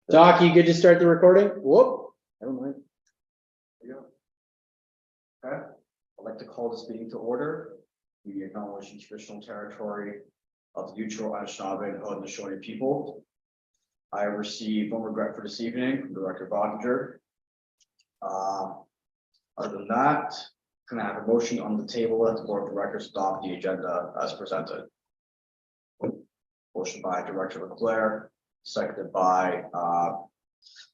Doc, you good to start the recording? Whoop, never mind. There you go. Okay, I'd like to call this meeting to order. We acknowledge the traditional territory of the Neutral Anishinaabe and Haudenosaunee people. I received one regret for this evening from Director Bottinger. Other than that, can I have a motion on the table that the Board of Directors adopt the agenda as presented? Motion by Director Leclerc, seconded by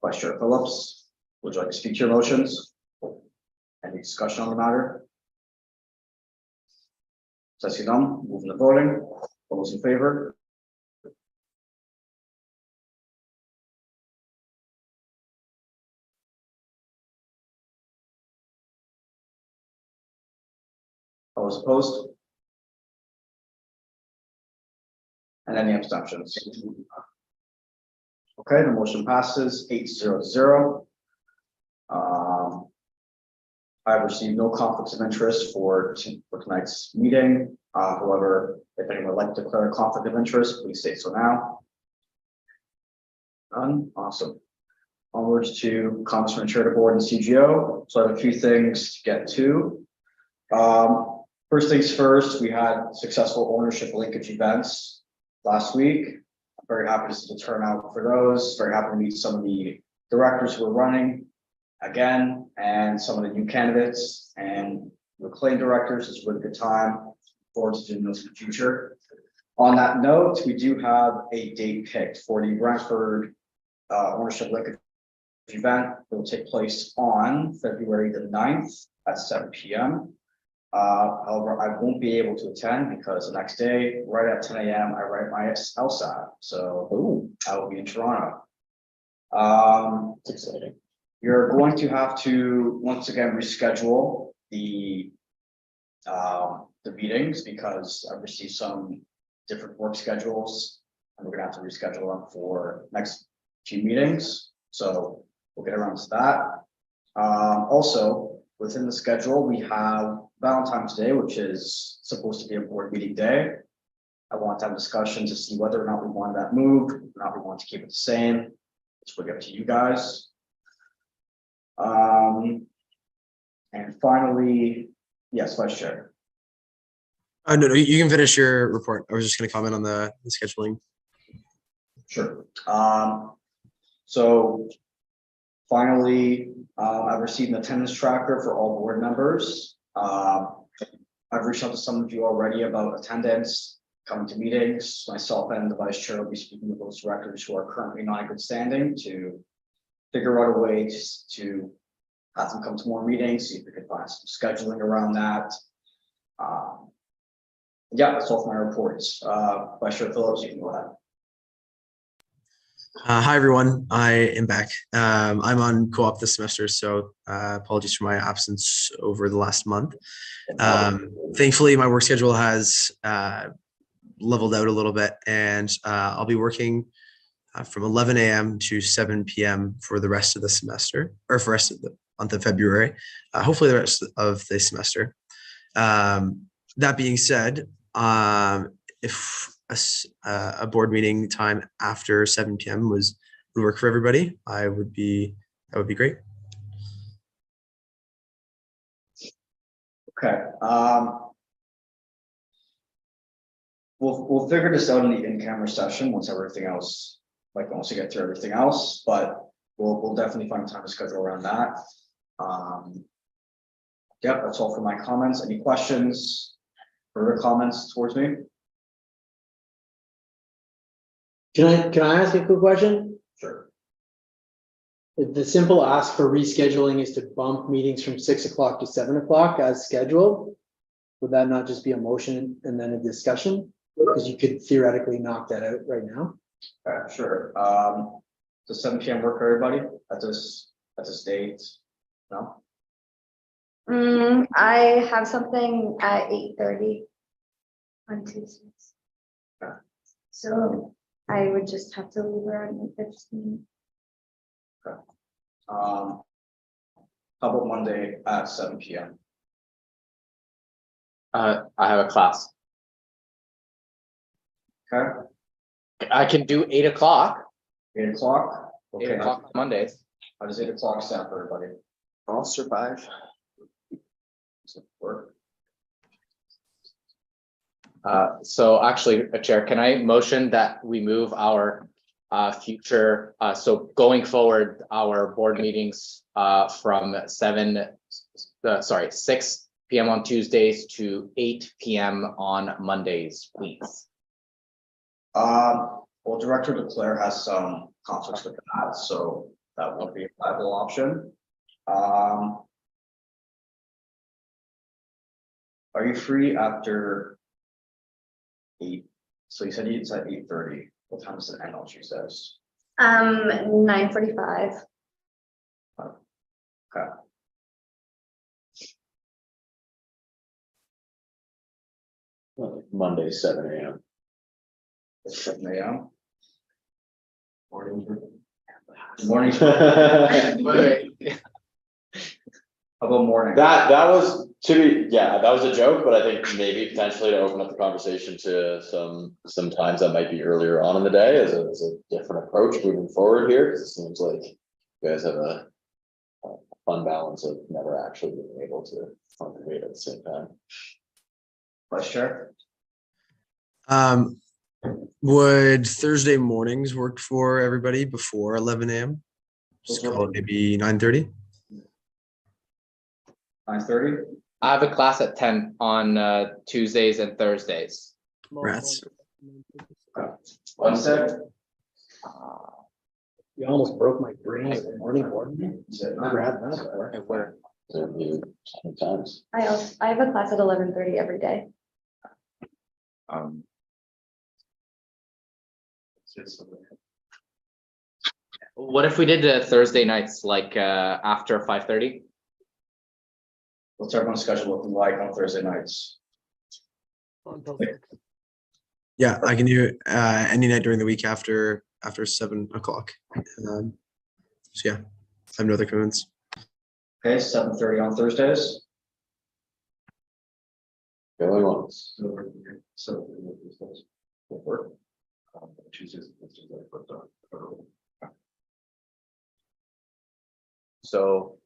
Vice Chair Phillips. Would you like to speak to your motions? Any discussion on the matter? Session none, moving to voting. All those in favor? All those opposed? And any abstentions? Okay, the motion passes 8-0-0. I've received no conflicts of interest for tonight's meeting. However, if anyone would like to declare a conflict of interest, please say so now. None. Awesome. Onwards to Congressman Chair of the Board and CGO. So I have a few things to get to. First things first, we had successful ownership linkage events last week. I'm very happy to see the turnout for those. Very happy to meet some of the directors who are running again, and some of the new candidates and reclaimed directors. It's a really good time. Look forward to doing those in the future. On that note, we do have a date picked for the Brantford ownership linkage event. It will take place on February the 9th at 7 p.m. However, I won't be able to attend because the next day, right at 10 a.m., I write my LSAT. So I will be in Toronto. It's exciting. You're going to have to once again reschedule the meetings because I've received some different work schedules, and we're gonna have to reschedule them for next few meetings. So we'll get around to that. Also, within the schedule, we have Valentine's Day, which is supposed to be a board meeting day. I want to have a discussion to see whether or not we want that moved, or not we want to keep it the same. It's really up to you guys. And finally, yes, Vice Chair. No, you can finish your report. I was just going to comment on the scheduling. Sure. So finally, I've received an attendance tracker for all board members. I've reached out to some of you already about attendance, coming to meetings. Myself and the Vice Chair will be speaking with those directors who are currently not in good standing to figure out a way to have them come to more meetings, see if we can find some scheduling around that. Yeah, that's all for my reports. Vice Chair Phillips, you can go ahead. Hi, everyone. I am back. I'm on co-op this semester, so apologies for my absence over the last month. Thankfully, my work schedule has leveled out a little bit, and I'll be working from 11 a.m. to 7 p.m. for the rest of the semester, or for the rest of the month of February, hopefully the rest of the semester. That being said, if a board meeting time after 7 p.m. would work for everybody, that would be great. Okay. We'll figure this out in the in-camera session once everything else, once we get through everything else, but we'll definitely find time to schedule around that. Yep, that's all for my comments. Any questions, further comments towards me? Can I ask a quick question? Sure. The simple ask for rescheduling is to bump meetings from 6 o'clock to 7 o'clock as scheduled. Would that not just be a motion and then a discussion? Because you could theoretically knock that out right now. Sure. Does 7 p.m. work for everybody at this date? No? I have something at 8:30 on Tuesdays. Okay. So I would just have to leave around 8:15. Okay. How about Monday at 7 p.m.? I have a class. Okay. I can do 8 o'clock. 8 o'clock Okay, 8 o'clock Mondays. how does 8 o'clock sound for everybody? I'll survive. Does it work? So actually, Chair, can I motion that we move our future, so going forward, our board meetings from 6 PM on Tuesdays to 8 PM on Mondays, please. Well, Director Leclerc has some conflicts with that, so that won't be a viable option. Are you free after 8? So you said it's at 8:30. What time is it end on Tuesdays? 9:45. Okay. Monday, 7 a.m. 7 a.m. Morning. Morning. That How about morning? was that was a joke, but I think maybe potentially to open up the conversation to some times that might be earlier on in the day as a different approach moving forward here, because it seems like you guys have a fun balance of never actually being able to congregate at the same time. Vice Chair? Would Thursday mornings work for everybody before 11 a.m.? Just call it maybe 9:30. 9:30? I have a class at 10 on Tuesdays and Thursdays. Rats. Wednesday? You almost broke my brain with the morning board meeting. Never had that before. So it'd be sometimes. I have a class at 11:30 every day. What if we did the Thursday nights, like after 5:30? What's everyone's schedule looking like on Thursday nights? Yeah, I can do any night during the week after 7 o'clock. So yeah, I have no other commitments. Okay, 7:30 on Thursdays. Going once. So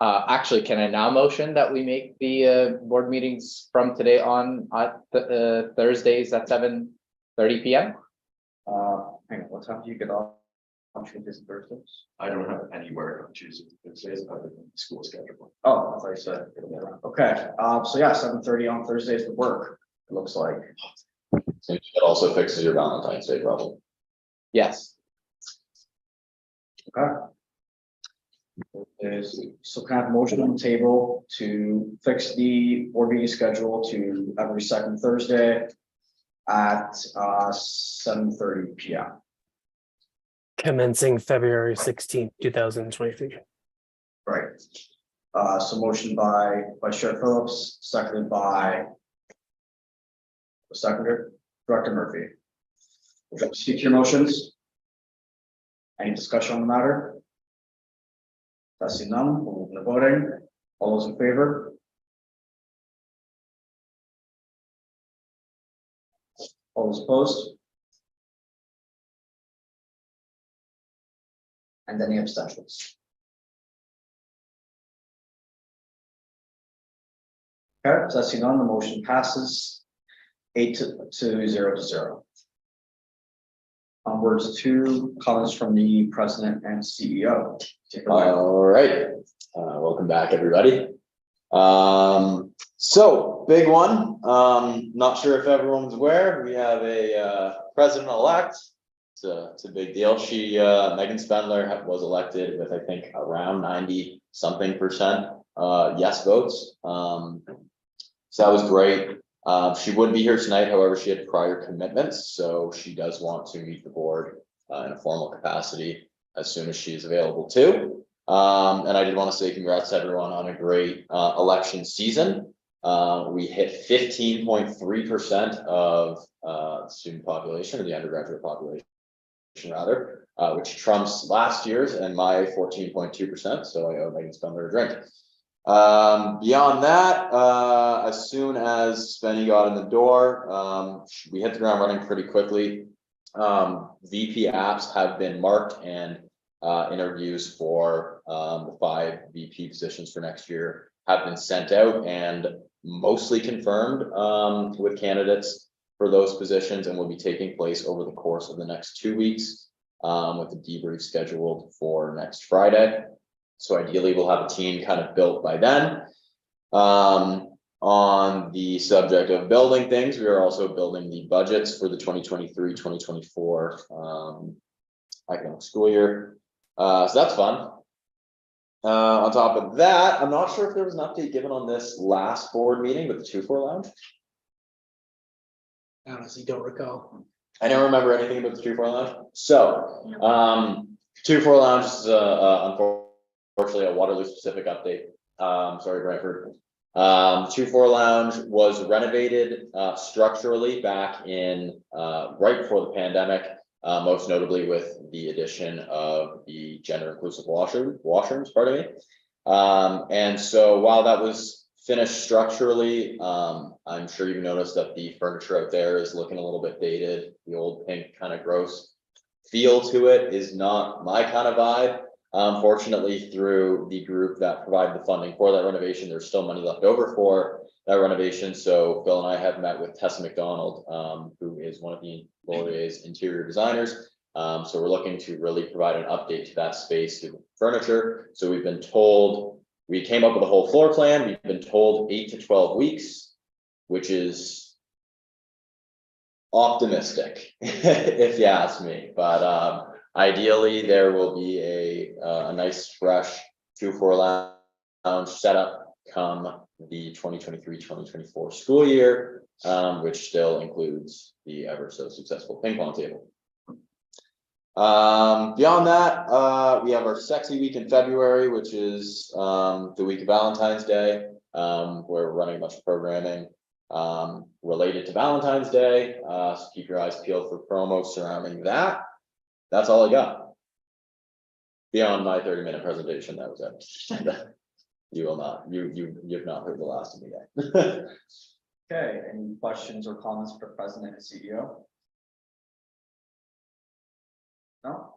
actually, can I now motion that we make the board meetings from today on at Thursdays at 7:30 PM? Hang on, what time do you get off on Tuesdays and Thursdays? I don't have anywhere on Tuesdays and Thursdays other than school schedule. Oh, I thought you said. Okay, so yeah, 7:30 on Thursdays would work, it looks like. So it also fixes your Valentine's Day problem. Yes. Okay. So can I have a motion on the table to fix the board meeting schedule to every second Thursday at 7:30 PM. Commencing February 16th, 2023. Right. So motion by Chair Phillips, seconded by Director Murphy. Would you like to speak to your motions? Any discussion on the matter? That's seeing none, we'll open the voting. All those in favor? All those opposed? And any abstentions? Okay, so that's seen none, the motion passes 8-0. Onwards to comments from the president and CEO. Take it away. All right, welcome back, everybody. So big one. Not sure if everyone's aware, we have a president-elect. It's a big deal. Megan Spendler was elected with, I think, around 90-something% yes votes. So that was great. She would be here tonight, however, she had prior commitments, so she does want to meet the board in a formal capacity as soon as she's available too. And I did want to say congrats to everyone on a great election season. We hit 15.3% of student population, or the undergraduate population rather, which trumps last year's and my 14.2%. So I owe Megan Spendler a drink. Beyond that, as soon as Spenny got in the door, we hit the ground running pretty quickly. VP apps have been marked and interviews for the 5 VP positions for next year have been sent out and mostly confirmed with candidates for those positions, and will be taking place over the course of the next 2 weeks with the debrief scheduled for next Friday. So ideally, we'll have a team kind of built by then. On the subject of building things, we are also building the budgets for the 2023-2024 academic school year. So that's fun. On top of that, I'm not sure if there was an update given on this last board meeting with the 2-4 lounge. I honestly don't recall. I don't remember anything about the 2-4 lounge. So, 2-4 lounge is unfortunately a Waterloo specific update. Sorry, Brantford. 2-4 lounge was renovated structurally back in right before the pandemic. Most notably with the addition of the gender inclusive washrooms, pardon me. And so while that was finished structurally, I'm sure you've noticed that the furniture out there is looking a little bit dated. The old pink kind of gross feel to it is not my kind of vibe. Fortunately, through the group that provided the funding for that renovation, there's still money left over for that renovation. So Phil and I have met with Tessa McDonald, who is one of the Laurier's interior designers. So we're looking to really provide an update to that space with furniture. So we've been told, we came up with a whole floor plan. We've been told 8 to 12 weeks, which is optimistic, if you ask me. But ideally, there will be a nice, fresh 2-4 lounge setup come the 2023-2024 school year, which still includes the ever so successful ping pong table. Beyond that, we have our sexy week in February, which is the week of Valentine's Day. We're running a bunch of programming related to Valentine's Day. So keep your eyes peeled for promos surrounding that. That's all I got. Beyond my 30-minute presentation, that was it. You will not, you've not heard the last of me yet. Okay, any questions or comments for President and CEO? No?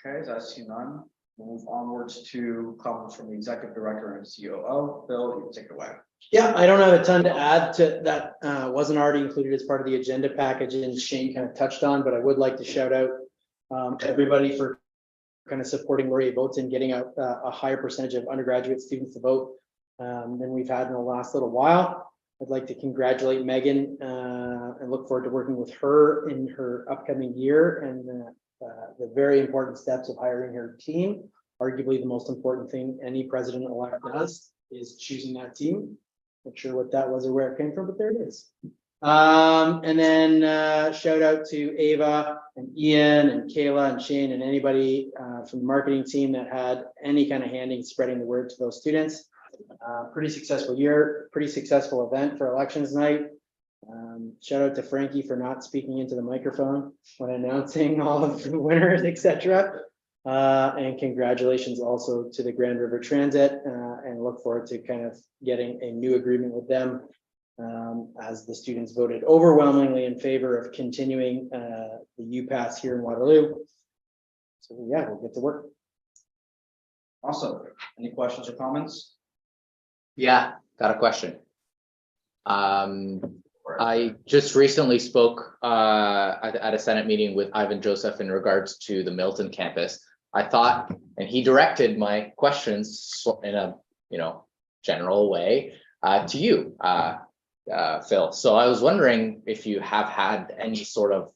Okay, as I see none, we'll move onwards to comments from the Executive Director and COO. Bill, you can take it away. Yeah, I don't have a ton to add to that. Wasn't already included as part of the agenda package and Shane kind of touched on, but I would like to shout out everybody for kind of supporting Laurier Votes and getting out a higher percentage of undergraduate students to vote than we've had in the last little while. I'd like to congratulate Megan and look forward to working with her in her upcoming year and the very important steps of hiring her team. Arguably the most important thing any president-elect does is choosing that team. Not sure what that was or where it came from, but there it is. And then shout out to Ava and Ian and Kayla and Shane and anybody from the marketing team that had any kind of hand in spreading the word to those students. Pretty successful year, pretty successful event for elections night. Shout out to Frankie for not speaking into the microphone when announcing all of the winners, etc. And congratulations also to the Grand River Transit and look forward to kind of getting a new agreement with them as the students voted overwhelmingly in favor of continuing the UPass here in Waterloo. So yeah, we'll get to work. Awesome. Any questions or comments? Yeah, got a question. I just recently spoke at a Senate meeting with Ivan Joseph in regards to the Milton campus. I thought, and he directed my questions in a general way to you, Phil. So I was wondering if you have had any sort of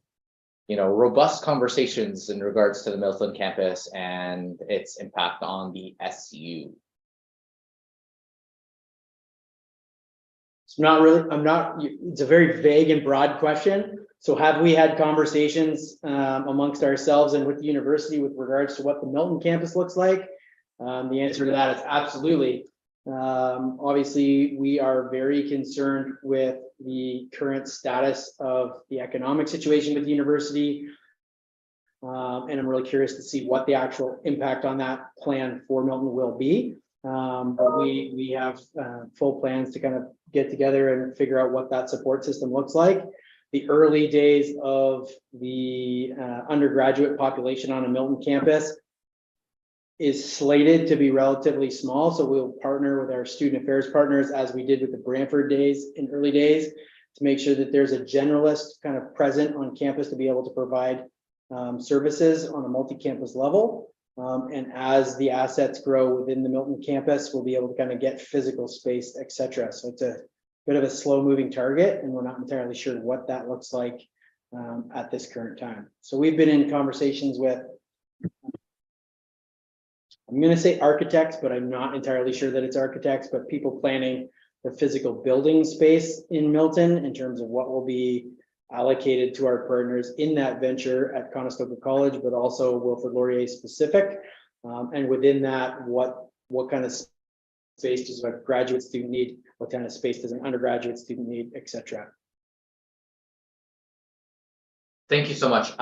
robust conversations in regards to the Milton campus and its impact on the SU. It's not really, it's a very vague and broad question. So have we had conversations amongst ourselves and with the university with regards to what the Milton campus looks like? The answer to that is absolutely. Obviously, we are very concerned with the current status of the economic situation with the university. And I'm really curious to see what the actual impact on that plan for Milton will be. But we have full plans to kind of get together and figure out what that support system looks like. The early days of the undergraduate population on a Milton campus is slated to be relatively small, so we'll partner with our student affairs partners as we did with the Brantford days in early days to make sure that there's a generalist kind of present on campus to be able to provide services on a multi-campus level. And as the assets grow within the Milton campus, we'll be able to kind of get physical space, et cetera. So it's a bit of a slow moving target, and we're not entirely sure what that looks like at this current time. So we've been in conversations with, I'm going to say architects, but I'm not entirely sure that it's architects, but people planning the physical building space in Milton in terms of what will be allocated to our partners in that venture at Conestoga College, but also Wilfrid Laurier specific. And within that, what kind of space does a graduate student need? What kind of space does an undergraduate student need, et cetera? Thank you so much.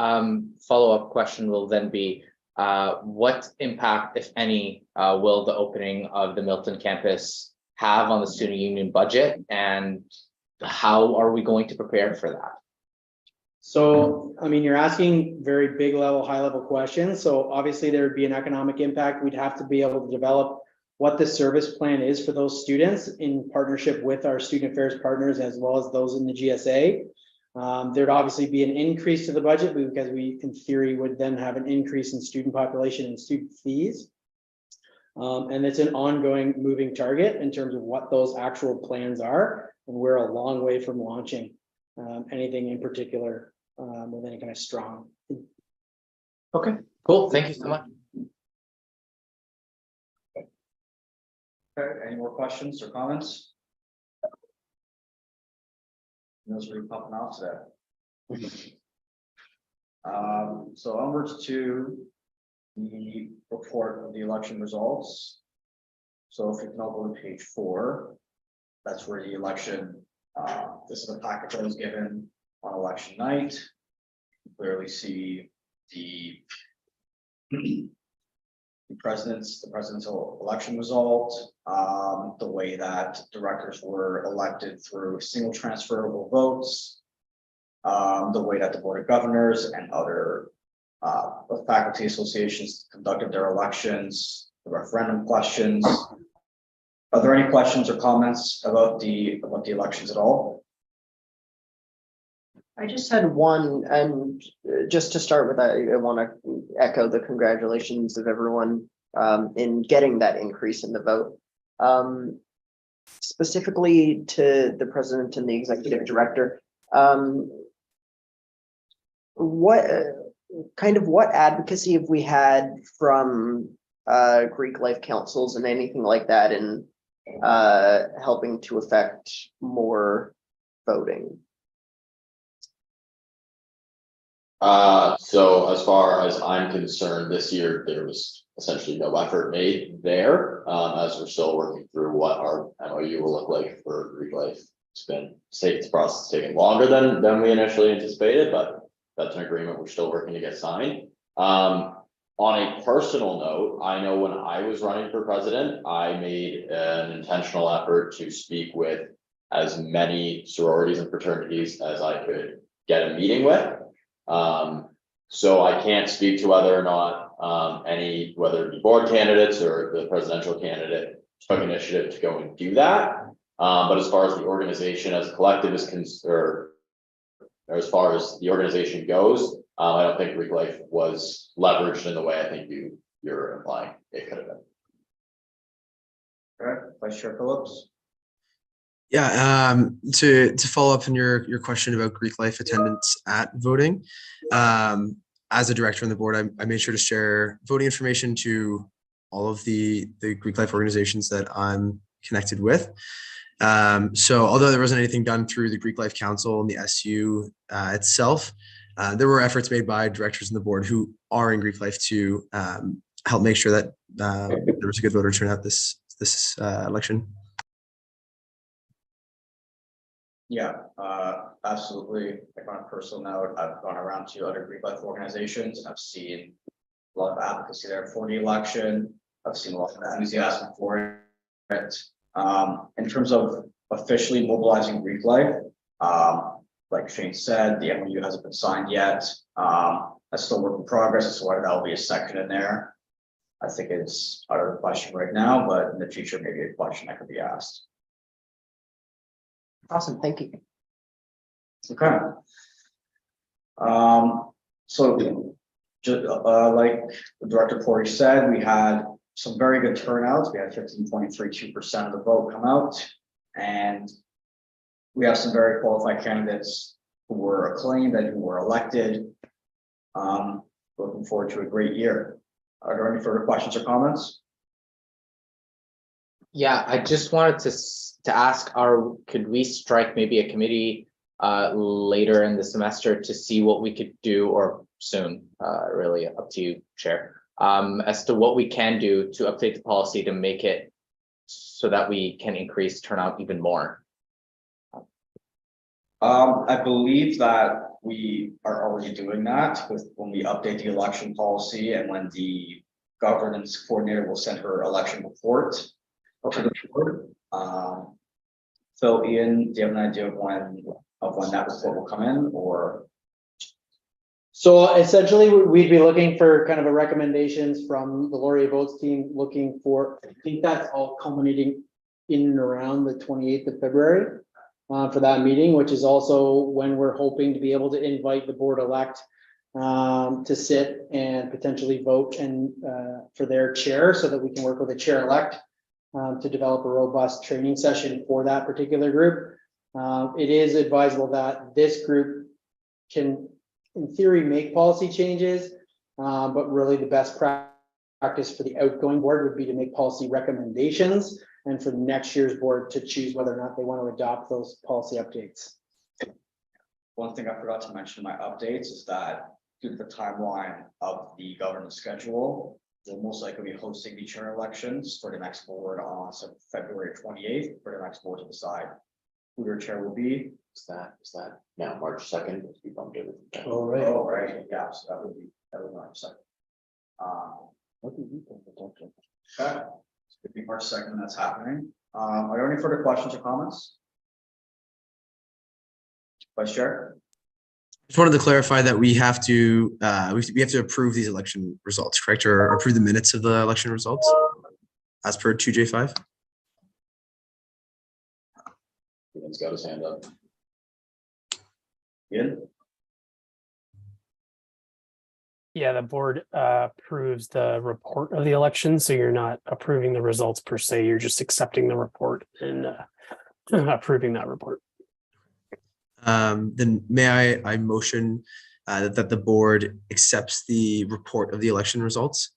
Follow-up question will then be, what impact, if any, will the opening of the Milton campus have on the student union budget, and how are we going to prepare for that? So, I mean, you're asking very big level, high level questions. So obviously there would be an economic impact. We'd have to be able to develop what the service plan is for those students in partnership with our student affairs partners, as well as those in the GSA. There'd obviously be an increase to the budget because we, in theory, would then have an increase in student population and student fees. And it's an ongoing moving target in terms of what those actual plans are. And we're a long way from launching anything in particular with any kind of strong. Okay, cool. Thank you so much. Okay, any more questions or comments? Those are popping off today. So onwards to the report of the election results. So if you can all go to page 4, that's where the election, this is a packet that was given on election night. You clearly see the presidential election result, the way that directors were elected through single transferable votes, the way that the Board of Governors and other faculty associations conducted their elections, the referendum questions. Are there any questions or comments about the elections at all? I just had one, and just to start with, I want to echo the congratulations of everyone in getting that increase in the vote. Specifically to the president and the executive director, what advocacy have we had from Greek life councils and anything like that in helping to affect more voting? So as far as I'm concerned, this year, there was essentially no effort made there, as we're still working through what our MOU will look like for Greek life. It's process taking longer than we initially anticipated, but that's an agreement we're still working to get signed. On a personal note, I know when I was running for president, I made an intentional effort to speak with as many sororities and fraternities as I could get a meeting with. So I can't speak to whether or not whether it be board candidates or the presidential candidate took initiative to go and do that. But as far as the organization as a collective is concerned, or as far as the organization goes, I don't think Greek life was leveraged in the way I think you're implying it could have been. All right, Vice Chair Phillips. Yeah, to follow up on your question about Greek life attendance at voting, as a director on the board, I made sure to share voting information to all of the Greek life organizations that I'm connected with. So although there wasn't anything done through the Greek Life Council and the SU itself, there were efforts made by directors on the board who are in Greek life to help make sure that there was a good voter turnout this election. Yeah, absolutely. Like on a personal note, I've gone around to other Greek life organizations and I've seen a lot of advocacy there for the election. I've seen a lot of enthusiasm for it. In terms of officially mobilizing Greek life, like Shane said, the MOU hasn't been signed yet. That's still work in progress. That's why that'll be a section in there. I think it's out of the question right now, but in the future, maybe a question that could be asked. Awesome, thank you. Okay. So, like the Director Corey said, we had some very good turnouts. We had 15.32% of the vote come out. And we have some very qualified candidates who were acclaimed and who were elected. Looking forward to a great year. Are there any further questions or comments? Yeah, I just wanted to ask, could we strike maybe a committee later in the semester to see what we could do, or soon, really up to you, Chair, as to what we can do to update the policy to make it so that we can increase turnout even more? I believe that we are already doing that with when we update the election policy and when the governance coordinator will send her election report to the board. So Ian, do you have an idea of when that report will come in, or? So essentially, we'd be looking for kind of a recommendations from the Laurier Votes team, looking for, I think that's all culminating in and around the 28th of February for that meeting, which is also when we're hoping to be able to invite the board elect to sit and potentially vote and for their chair, so that we can work with the chair elect to develop a robust training session for that particular group. It is advisable that this group can, in theory, make policy changes, but really the best practice for the outgoing board would be to make policy recommendations, and for next year's board to choose whether or not they want to adopt those policy updates. One thing I forgot to mention in my updates is that due to the timeline of the governance schedule, we'll most likely be hosting the chair elections for the next board on February 28th for the next board to decide who their chair will be. Is that now March 2nd? We bumped it. All right. Oh, right, yeah, so that would be March 2nd. Okay, it's gonna be March 2nd that's happening. Are there any further questions or comments? Vice Chair? Just wanted to clarify that we have to approve these election results, correct? Or approve the minutes of the election results as per 2J5. Ian's got his hand up. Ian? Yeah, the board approves the report of the election, so you're not approving the results per se, you're just accepting the report and approving that report. Then may I motion that the board accepts the report of the election results?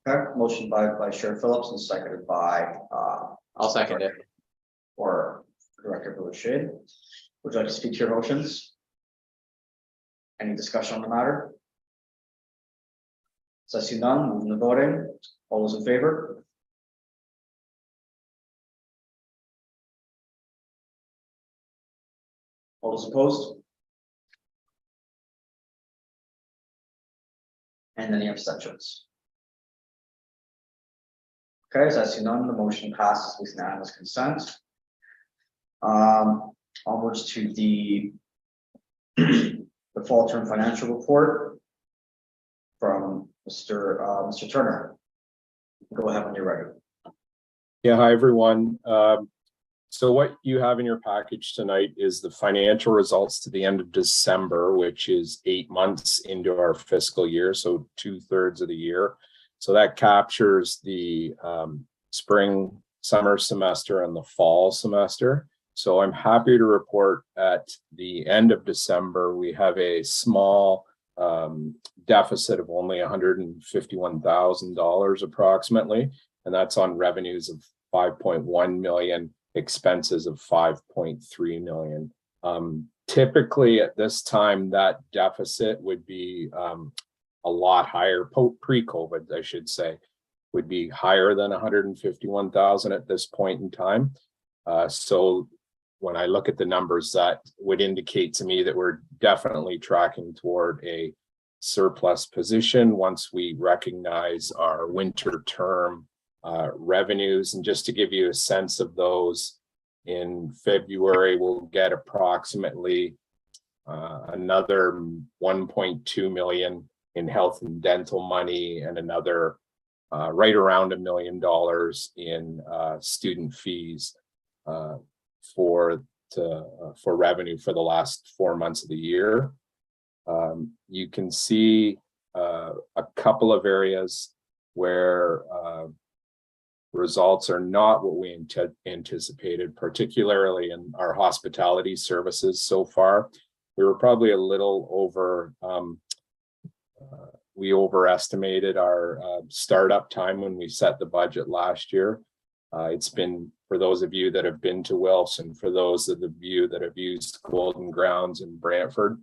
Okay, motion by Chair Phillips and seconded by I'll second it. or Director Boucher. Would you like to speak to your motions? Any discussion on the matter? So I see none, moving to voting. All those in favor? All those opposed? And any abstentions? Okay, so I see none, the motion passes with unanimous consent. Onwards to the fall term financial report from Mr. Turner. Go ahead when you're ready. Yeah, hi, everyone. So what you have in your package tonight is the financial results to the end of December, which is 8 months into our fiscal year, so 2/3 of the year. So that captures the spring, summer semester and the fall semester. So I'm happy to report at the end of December, we have a small deficit of only $151,000 approximately, and that's on revenues of 5.1 million, expenses of 5.3 million. Typically at this time, that deficit would be a lot higher, pre-COVID, I should say, would be higher than 151,000 at this point in time. So when I look at the numbers, that would indicate to me that we're definitely tracking toward a surplus position once we recognize our winter term revenues. And just to give you a sense of those, in February, we'll get approximately another 1.2 million in health and dental money and another right around $1 million in student fees for revenue for the last 4 months of the year. You can see a couple of areas where results are not what we anticipated, particularly in our hospitality services so far. We were probably a little over, we overestimated our startup time when we set the budget last year. It's been, for those of you that have been to Wilfs and for those of you that have used Golden Grounds in Brantford,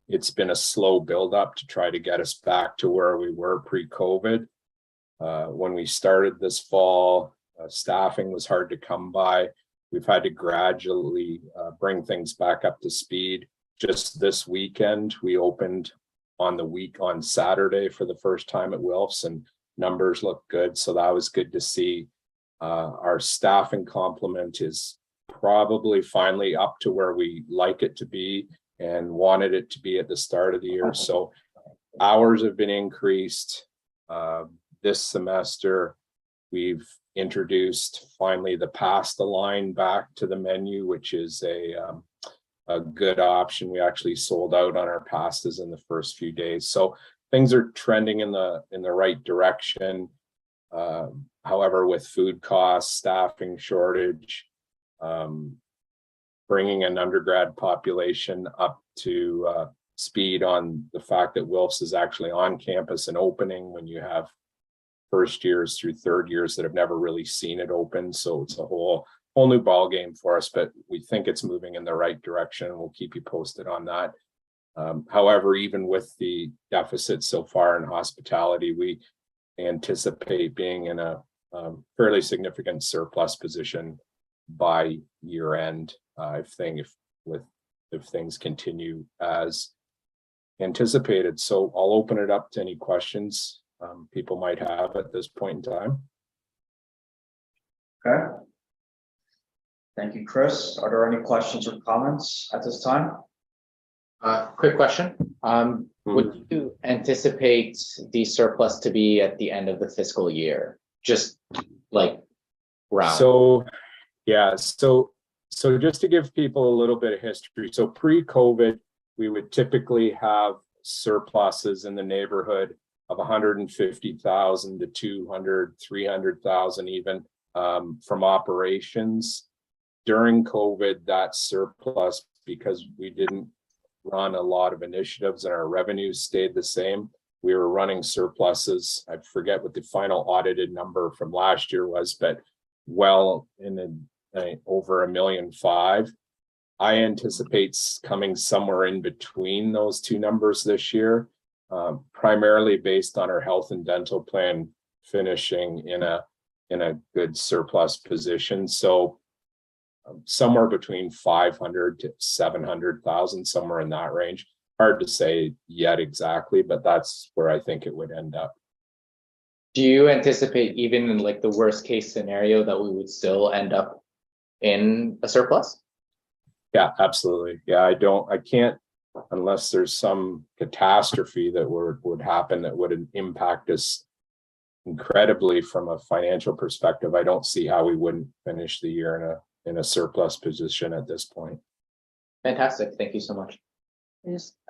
it's been a slow buildup to try to get us back to where we were pre-COVID. When we started this fall, staffing was hard to come by. We've had to gradually bring things back up to speed. Just this weekend, we opened on Saturday for the first time at Wilfs, and numbers look good. So that was good to see. Our staffing complement is probably finally up to where we like it to be and wanted it to be at the start of the year. So hours have been increased. This semester, we've introduced finally the pasta line back to the menu, which is a good option. We actually sold out on our pastas in the first few days. So things are trending in the right direction. However, with food costs, staffing shortage, bringing an undergrad population up to speed on the fact that Wilfs is actually on campus and opening when you have first years through third years that have never really seen it open. So it's a whole new ball game for us, but we think it's moving in the right direction. We'll keep you posted on that. However, even with the deficit so far in hospitality, we anticipate being in a fairly significant surplus position by year end if things continue as anticipated. So I'll open it up to any questions people might have at this point in time. Okay. Thank you, Chris. Are there any questions or comments at this time? Quick question. Would you anticipate the surplus to be at the end of the fiscal year? Just like round. So, yeah, so just to give people a little bit of history. So pre-COVID, we would typically have surpluses in the neighborhood of 150,000 to 200, 300,000 even from operations. During COVID, that surplus, because we didn't run a lot of initiatives and our revenues stayed the same, we were running surpluses. I forget what the final audited number from last year was, but well in over $1.5 million. I anticipate coming somewhere in between those two numbers this year, primarily based on our health and dental plan finishing in a good surplus position. So somewhere between 500 to 700,000, somewhere in that range. Hard to say yet exactly, but that's where I think it would end up. Do you anticipate, even in like the worst case scenario, that we would still end up in a surplus? Yeah, absolutely. Yeah, I can't, unless there's some catastrophe that would happen that would impact us incredibly from a financial perspective. I don't see how we wouldn't finish the year in a surplus position at this point. Fantastic. Thank you so much.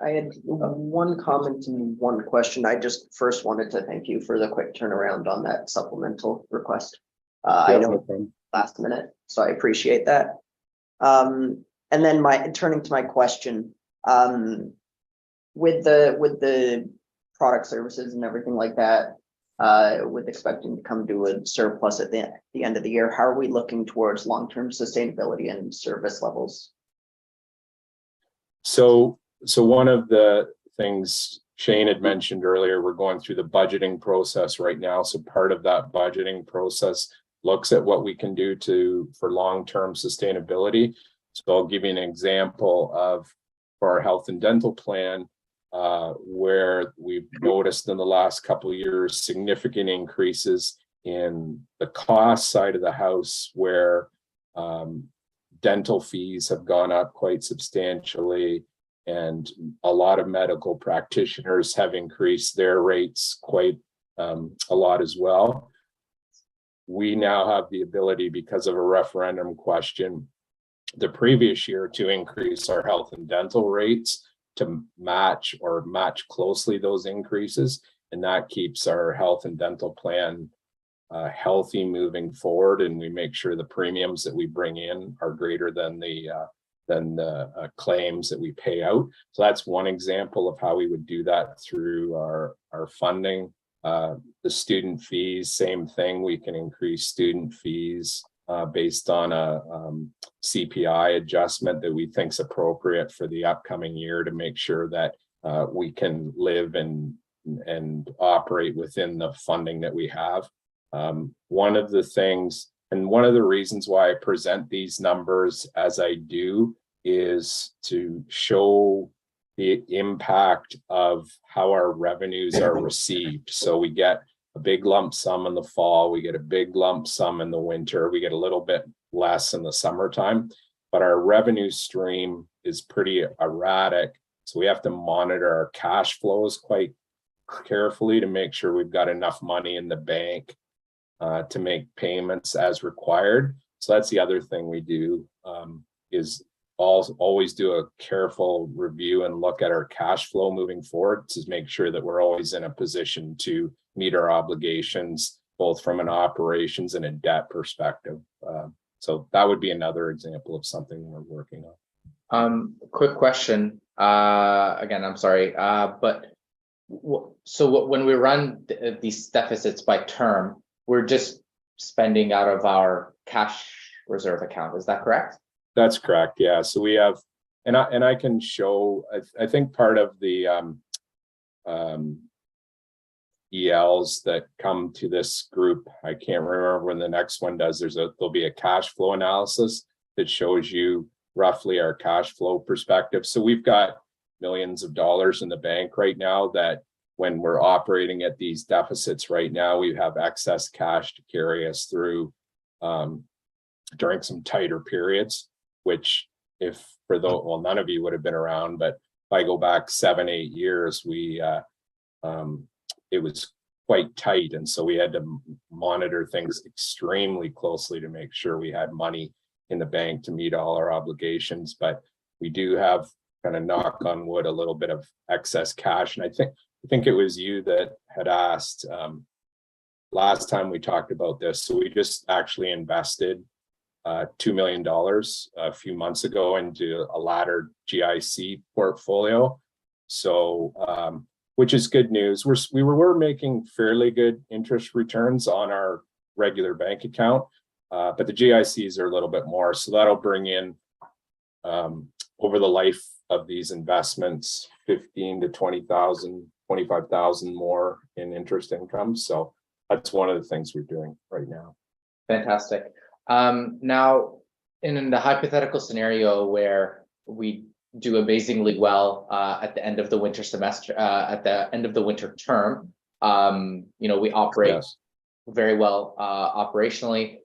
I had one comment and one question. I just first wanted to thank you for the quick turnaround on that supplemental request. I know last minute, so I appreciate that. And then turning to my question, with the product services and everything like that, with expecting to come to a surplus at the end of the year, how are we looking towards long-term sustainability and service levels? So one of the things Shane had mentioned earlier, we're going through the budgeting process right now. So part of that budgeting process looks at what we can do for long-term sustainability. So I'll give you an example of for our health and dental plan, where we've noticed in the last couple of years significant increases in the cost side of the house, where dental fees have gone up quite substantially, and a lot of medical practitioners have increased their rates quite a lot as well. We now have the ability, because of a referendum question the previous year, to increase our health and dental rates to match or match closely those increases. And that keeps our health and dental plan healthy moving forward. And we make sure the premiums that we bring in are greater than the claims that we pay out. So that's one example of how we would do that through our funding. The student fees, same thing. We can increase student fees based on a CPI adjustment that we think is appropriate for the upcoming year to make sure that we can live and operate within the funding that we have. One of the things, and one of the reasons why I present these numbers as I do, is to show the impact of how our revenues are received. So we get a big lump sum in the fall, we get a big lump sum in the winter, we get a little bit less in the summertime, but our revenue stream is pretty erratic. So we have to monitor our cash flows quite carefully to make sure we've got enough money in the bank to make payments as required. So that's the other thing we do, is always do a careful review and look at our cash flow moving forward to make sure that we're always in a position to meet our obligations, both from an operations and a debt perspective. So that would be another example of something we're working on. Quick question. Again, I'm sorry, but when we run these deficits by term, we're just spending out of our cash reserve account. Is that correct? That's correct. Yeah. So we have, and I can show, I think part of the ELs that come to this group, I can't remember when the next one does, there'll be a cash flow analysis that shows you roughly our cash flow perspective. So we've got millions of dollars in the bank right now that when we're operating at these deficits right now, we have excess cash to carry us through during some tighter periods, which none of you would have been around, but if I go back 7-8 years, it was quite tight. And so we had to monitor things extremely closely to make sure we had money in the bank to meet all our obligations. But we do have, kind of knock on wood, a little bit of excess cash. And I think it was you that had asked last time we talked about this. So we just actually invested $2 million a few months ago into a laddered GIC portfolio. So, which is good news. We were making fairly good interest returns on our regular bank account, but the GICs are a little bit more. So that'll bring in over the life of these investments, 15 to 20,000, 25,000 more in interest income. So that's one of the things we're doing right now. Fantastic. Now, in the hypothetical scenario where we do amazingly well at the end of the winter semester, at the end of the winter term, we operate very well operationally.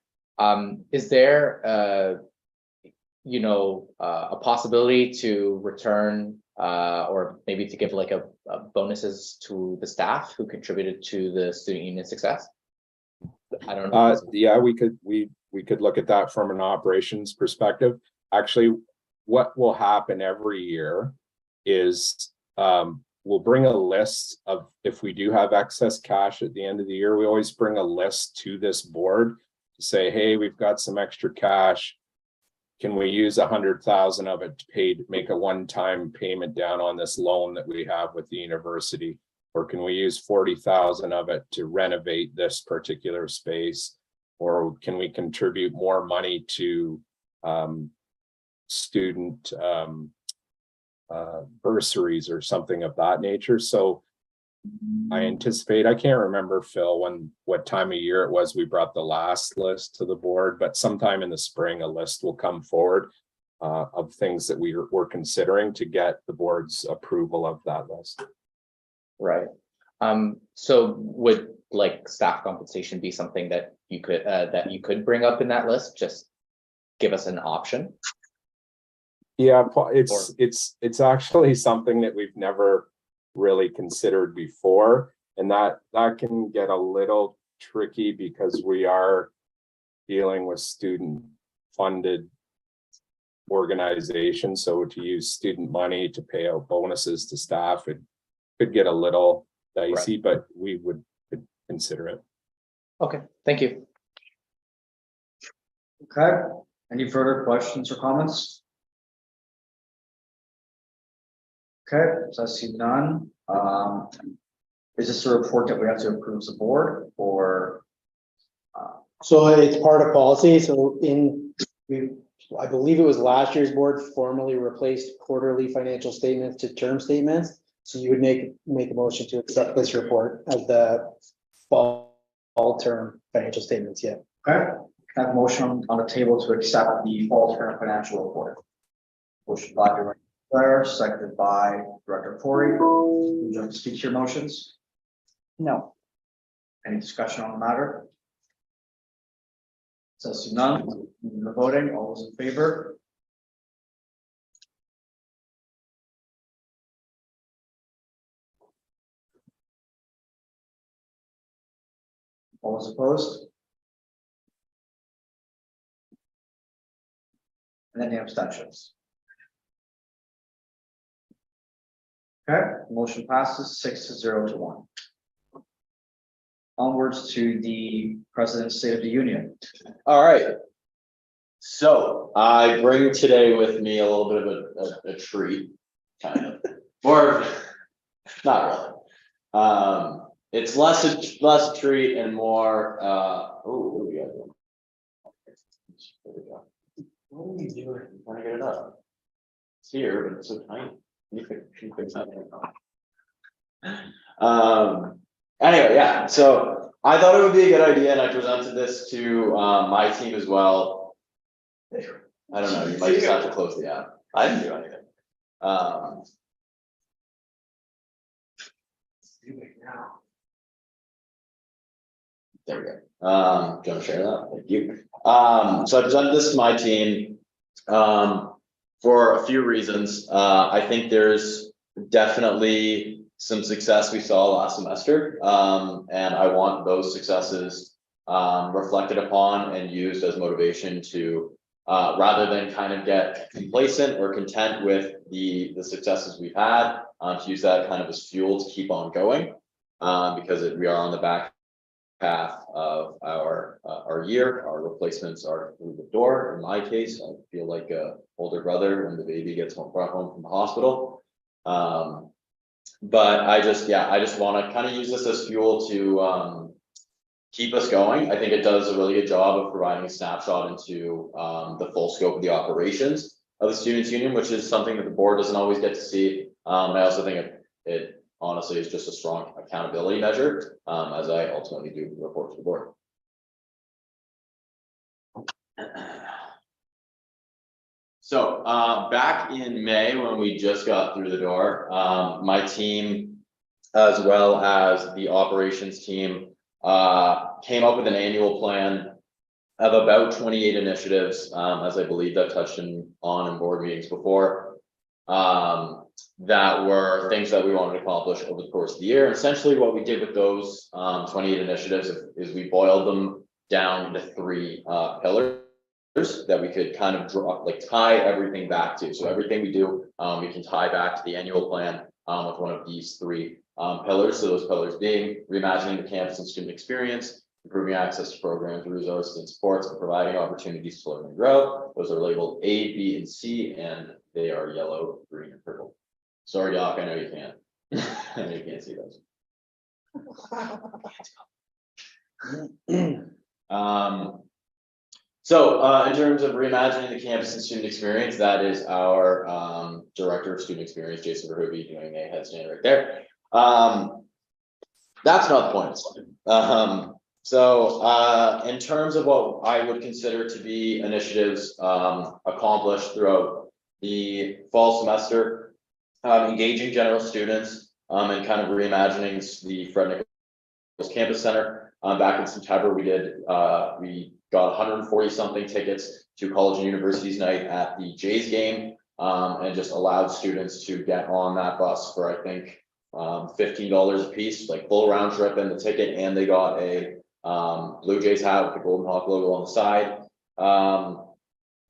Is there a possibility to return or maybe to give like a bonuses to the staff who contributed to the student union success? I don't know. Yeah, we could look at that from an operations perspective. Actually, what will happen every year is we'll bring a list of, if we do have excess cash at the end of the year, we always bring a list to this board to say, hey, we've got some extra cash. Can we use 100,000 of it to make a one-time payment down on this loan that we have with the university? Or can we use 40,000 of it to renovate this particular space? Or can we contribute more money to student bursaries or something of that nature? So I anticipate, I can't remember, Phil, what time of year it was we brought the last list to the board, but sometime in the spring, a list will come forward of things that we're considering to get the board's approval of that list. Right. So would like staff compensation be something that you could bring up in that list? Just give us an option. Yeah, it's actually something that we've never really considered before. And that can get a little tricky because we are dealing with student funded organizations. So to use student money to pay out bonuses to staff, it could get a little dicey, but we would consider it. Okay, thank you. Okay, any further questions or comments? Okay, so I see none. Is this a report that we have to approve as a board or? So it's part of policy, so I believe it was last year's board formally replaced quarterly financial statements to term statements. So you would make a motion to accept this report as the fall term financial statements, yeah. Okay, I have a motion on the table to accept the fall term financial report. Motion by Director Claire, seconded by Director Corey. Would you like to speak to your motions? No. Any discussion on the matter? So see none, the voting, all those in favor? All those opposed? And any abstentions? Okay, motion passes 6-0-1. Onwards to the President's State of the Union. All right. So I bring today with me a little bit of a treat, kind of, or not really. It's less a treat and more, what do we got? There we go. What are you doing? I'm trying to get it up. It's here, but it's so tiny. Can you fix that? Anyway, yeah, so I thought it would be a good idea, and I presented this to my team as well. I don't know, you might just have to close the app. I didn't do anything. There we go. Do you want to share that? Thank you. So I presented this to my team for a few reasons. I think there's definitely some success we saw last semester, and I want those successes reflected upon and used as motivation to rather than kind of get complacent or content with the successes we've had, to use that kind of as fuel to keep on going, because we are on the back path of our year. Our replacements are through the door. In my case, I feel like a older brother when the baby gets brought home from the hospital. But I just want to kind of use this as fuel to keep us going. I think it does a really good job of providing a snapshot into the full scope of the operations of the Students' Union, which is something that the board doesn't always get to see. I also think it honestly is just a strong accountability measure, as I ultimately do report to the board. So back in May, when we just got through the door, my team, as well as the operations team, came up with an annual plan of about 28 initiatives, as I believe I've touched on in board meetings before, that were things that we wanted to accomplish over the course of the year. And essentially what we did with those 28 initiatives is we boiled them down into 3 pillars that we could kind of tie everything back to. So everything we do, we can tie back to the annual plan with one of these 3 pillars. So those pillars being reimagining the campus and student experience, improving access to programs, resources, and supports, and providing opportunities to learn and grow. Those are labeled A, B, and C, and they are yellow, green, and purple. Sorry, Doc, I know you can't. I know you can't see those. So in terms of reimagining the campus and student experience, that is our Director of Student Experience, Jason Verhoeven, doing a headstand right there. That's not the point of the slide. So in terms of what I would consider to be initiatives accomplished throughout the fall semester, engaging general students and kind of reimagining the Fred Nichols Campus Center. Back in September, we got 140 something tickets to College and Universities Night at the Jays game, and just allowed students to get on that bus for, I think, $15 a piece, like full round trip and the ticket, and they got a Blue Jays hat with the Golden Hawk logo on the side.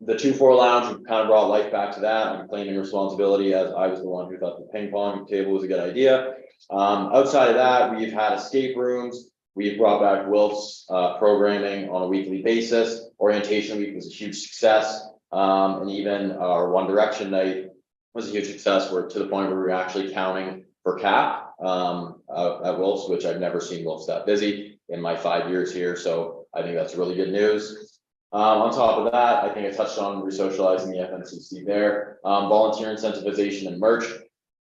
The 2-4 lounge, we kind of brought life back to that. I'm claiming responsibility as I was the one who thought the ping pong table was a good idea. Outside of that, we've had escape rooms. We've brought back Wilf's programming on a weekly basis. Orientation week was a huge success. And even our One Direction night was a huge success. We're to the point where we're actually counting for cap at Wilf's, which I've never seen Wilf's that busy in my 5 years here. So I think that's really good news. On top of that, I think I touched on resocializing the FNCC there. Volunteer incentivization and merch.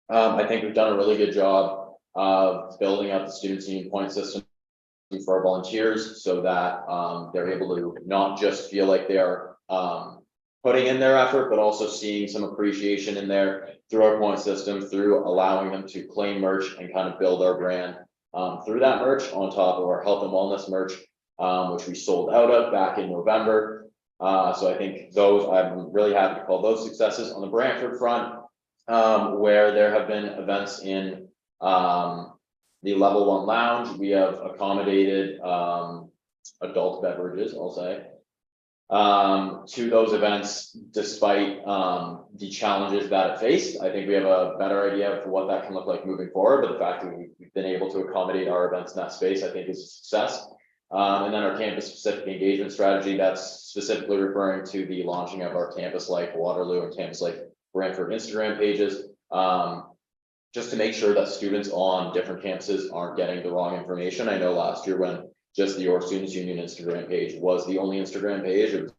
I think we've done a really good job of building out the students' union point system for our volunteers so that they're able to not just feel like they are putting in their effort, but also seeing some appreciation in there through our point system, through allowing them to claim merch and kind of build our brand through that merch on top of our health and wellness merch, which we sold out of back in November. So I think those, I'm really happy to call those successes. On the Brantford front, where there have been events in the level 1 lounge, we have accommodated adult beverages, I'll say, to those events, despite the challenges that it faced. I think we have a better idea of what that can look like moving forward, but the fact that we've been able to accommodate our events in that space, I think is a success. And then our campus specific engagement strategy, that's specifically referring to the launching of our Campus Life Waterloo and Campus Life Brantford Instagram pages, just to make sure that students on different campuses aren't getting the wrong information. I know last year when just the York Students Union Instagram page was the only Instagram page, it was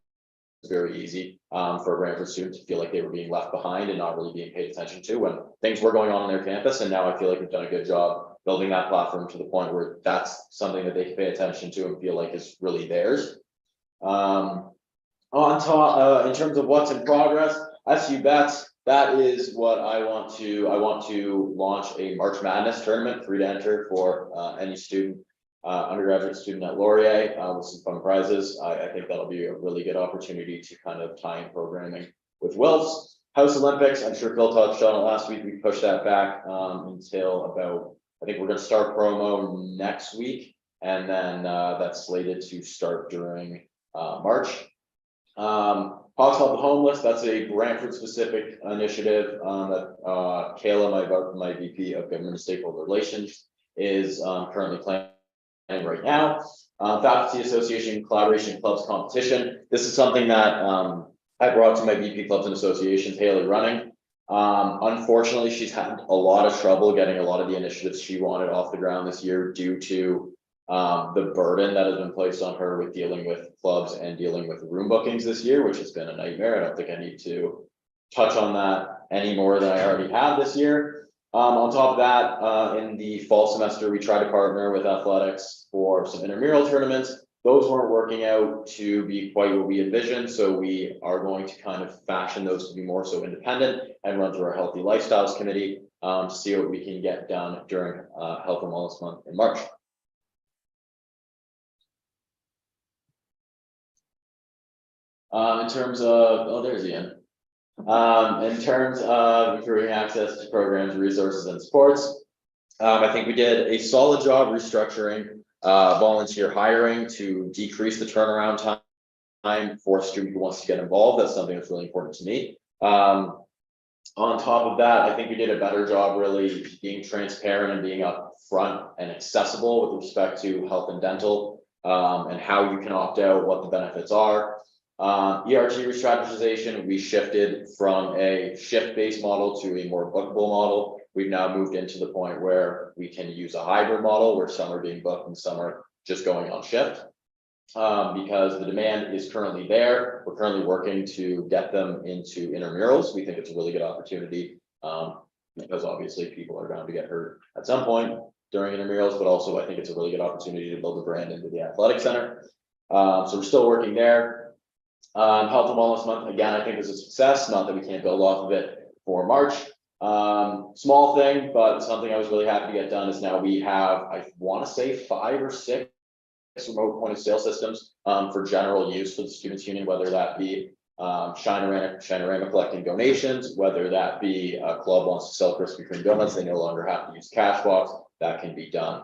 very easy for a Brantford student to feel like they were being left behind and not really being paid attention to when things were going on in their campus. And now I feel like we've done a good job building that platform to the point where that's something that they can pay attention to and feel like is really theirs. On top, in terms of what's in progress, SU Bets, that is what I want to launch a March Madness tournament, free to enter for any student, undergraduate student at Laurier, with some fun prizes. I think that'll be a really good opportunity to kind of tie in programming with Wilf's. House Olympics, I'm sure Phil touched on it last week. We pushed that back until about, I think we're going to start promo next week, and then that's slated to start during March. Hawks Help the Homeless, that's a Brantford specific initiative that Kayla, my VP of Government and Stakeholder Relations, is currently planning right now. Faculty Association Collaboration Clubs Competition. This is something that I brought to my VP Clubs and Associations, Haley Running. Unfortunately, she's had a lot of trouble getting a lot of the initiatives she wanted off the ground this year due to the burden that has been placed on her with dealing with clubs and dealing with room bookings this year, which has been a nightmare. I don't think I need to touch on that any more than I already have this year. On top of that, in the fall semester, we tried to partner with athletics for some intramural tournaments. Those weren't working out to be quite what we envisioned, so we are going to kind of fashion those to be more so independent and run through our Healthy Lifestyles Committee to see what we can get done during Health and Wellness Month in March. In terms of, oh, there's Ian. In terms of improving access to programs, resources, and supports, I think we did a solid job restructuring volunteer hiring to decrease the turnaround time for a student who wants to get involved. That's something that's really important to me. On top of that, I think we did a better job really being transparent and being upfront and accessible with respect to health and dental and how you can opt out, what the benefits are. ERT restrategization, we shifted from a shift-based model to a more bookable model. We've now moved into the point where we can use a hybrid model where some are being booked and some are just going on shift. Because the demand is currently there. We're currently working to get them into intramurals. We think it's a really good opportunity because obviously people are bound to get hurt at some point during intramurals, but also I think it's a really good opportunity to build a brand into the athletic center. So we're still working there. Health and Wellness Month, again, I think is a success, not that we can't build off of it for March. Small thing, but something I was really happy to get done is now we have, I want to say 5 or 6 remote point of sale systems for general use for the students union, whether that be Shinorama collecting donations, whether that be a club wants to sell Krispy Kreme donuts, they no longer have to use cash box. That can be done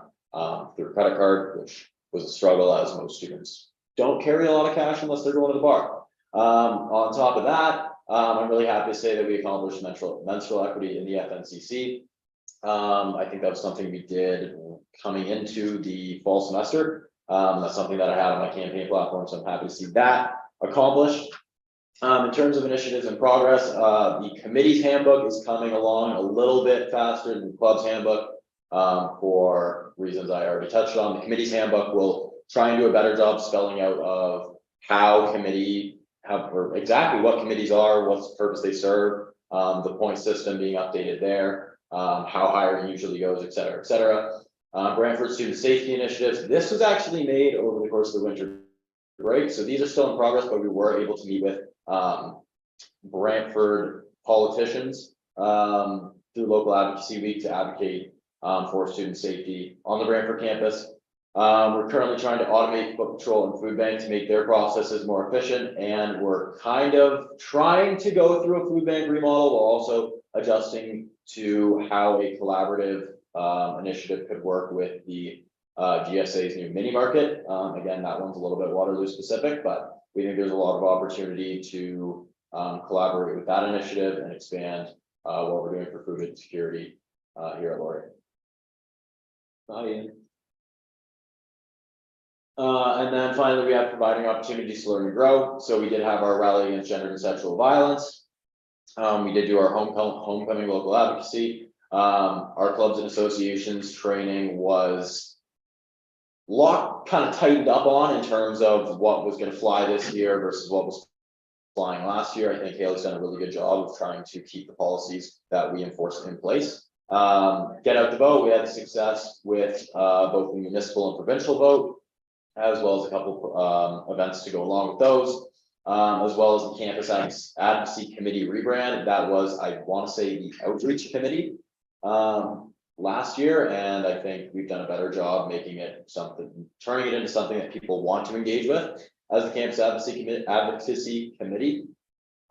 through credit card, which was a struggle as most students don't carry a lot of cash unless they're going to the bar. On top of that, I'm really happy to say that we accomplished menstrual equity in the FNCC. I think that was something we did coming into the fall semester. That's something that I had on my campaign platform, so I'm happy to see that accomplished. In terms of initiatives in progress, the committee's handbook is coming along a little bit faster than the club's handbook for reasons I already touched on. The committee's handbook will try and do a better job spelling out of how or exactly what committees are, what's the purpose they serve, the point system being updated there, how hiring usually goes, et cetera, et cetera. Brantford student safety initiatives. This was actually made over the course of the winter break. So these are still in progress, but we were able to meet with Brantford politicians through local advocacy week to advocate for student safety on the Brantford campus. We're currently trying to automate foot patrol and food bank to make their processes more efficient, and we're kind of trying to go through a food bank remodel while also adjusting to how a collaborative initiative could work with the GSA's new mini market. Again, that one's a little bit Waterloo specific, but we think there's a lot of opportunity to collaborate with that initiative and expand what we're doing for food insecurity here at Laurier. And then finally, we have providing opportunities to learn and grow. So we did have our rally against gender and sexual violence. We did do our homecoming local advocacy. Our clubs and associations training was kind of tightened up on in terms of what was going to fly this year versus what was flying last year. I think Haley's done a really good job of trying to keep the policies that we enforce in place. Get out the vote. We had success with both the municipal and provincial vote, as well as a couple events to go along with those, as well as the campus advocacy committee rebrand. That was, I want to say, the outreach committee last year, and I think we've done a better job making it turning it into something that people want to engage with as the campus advocacy committee.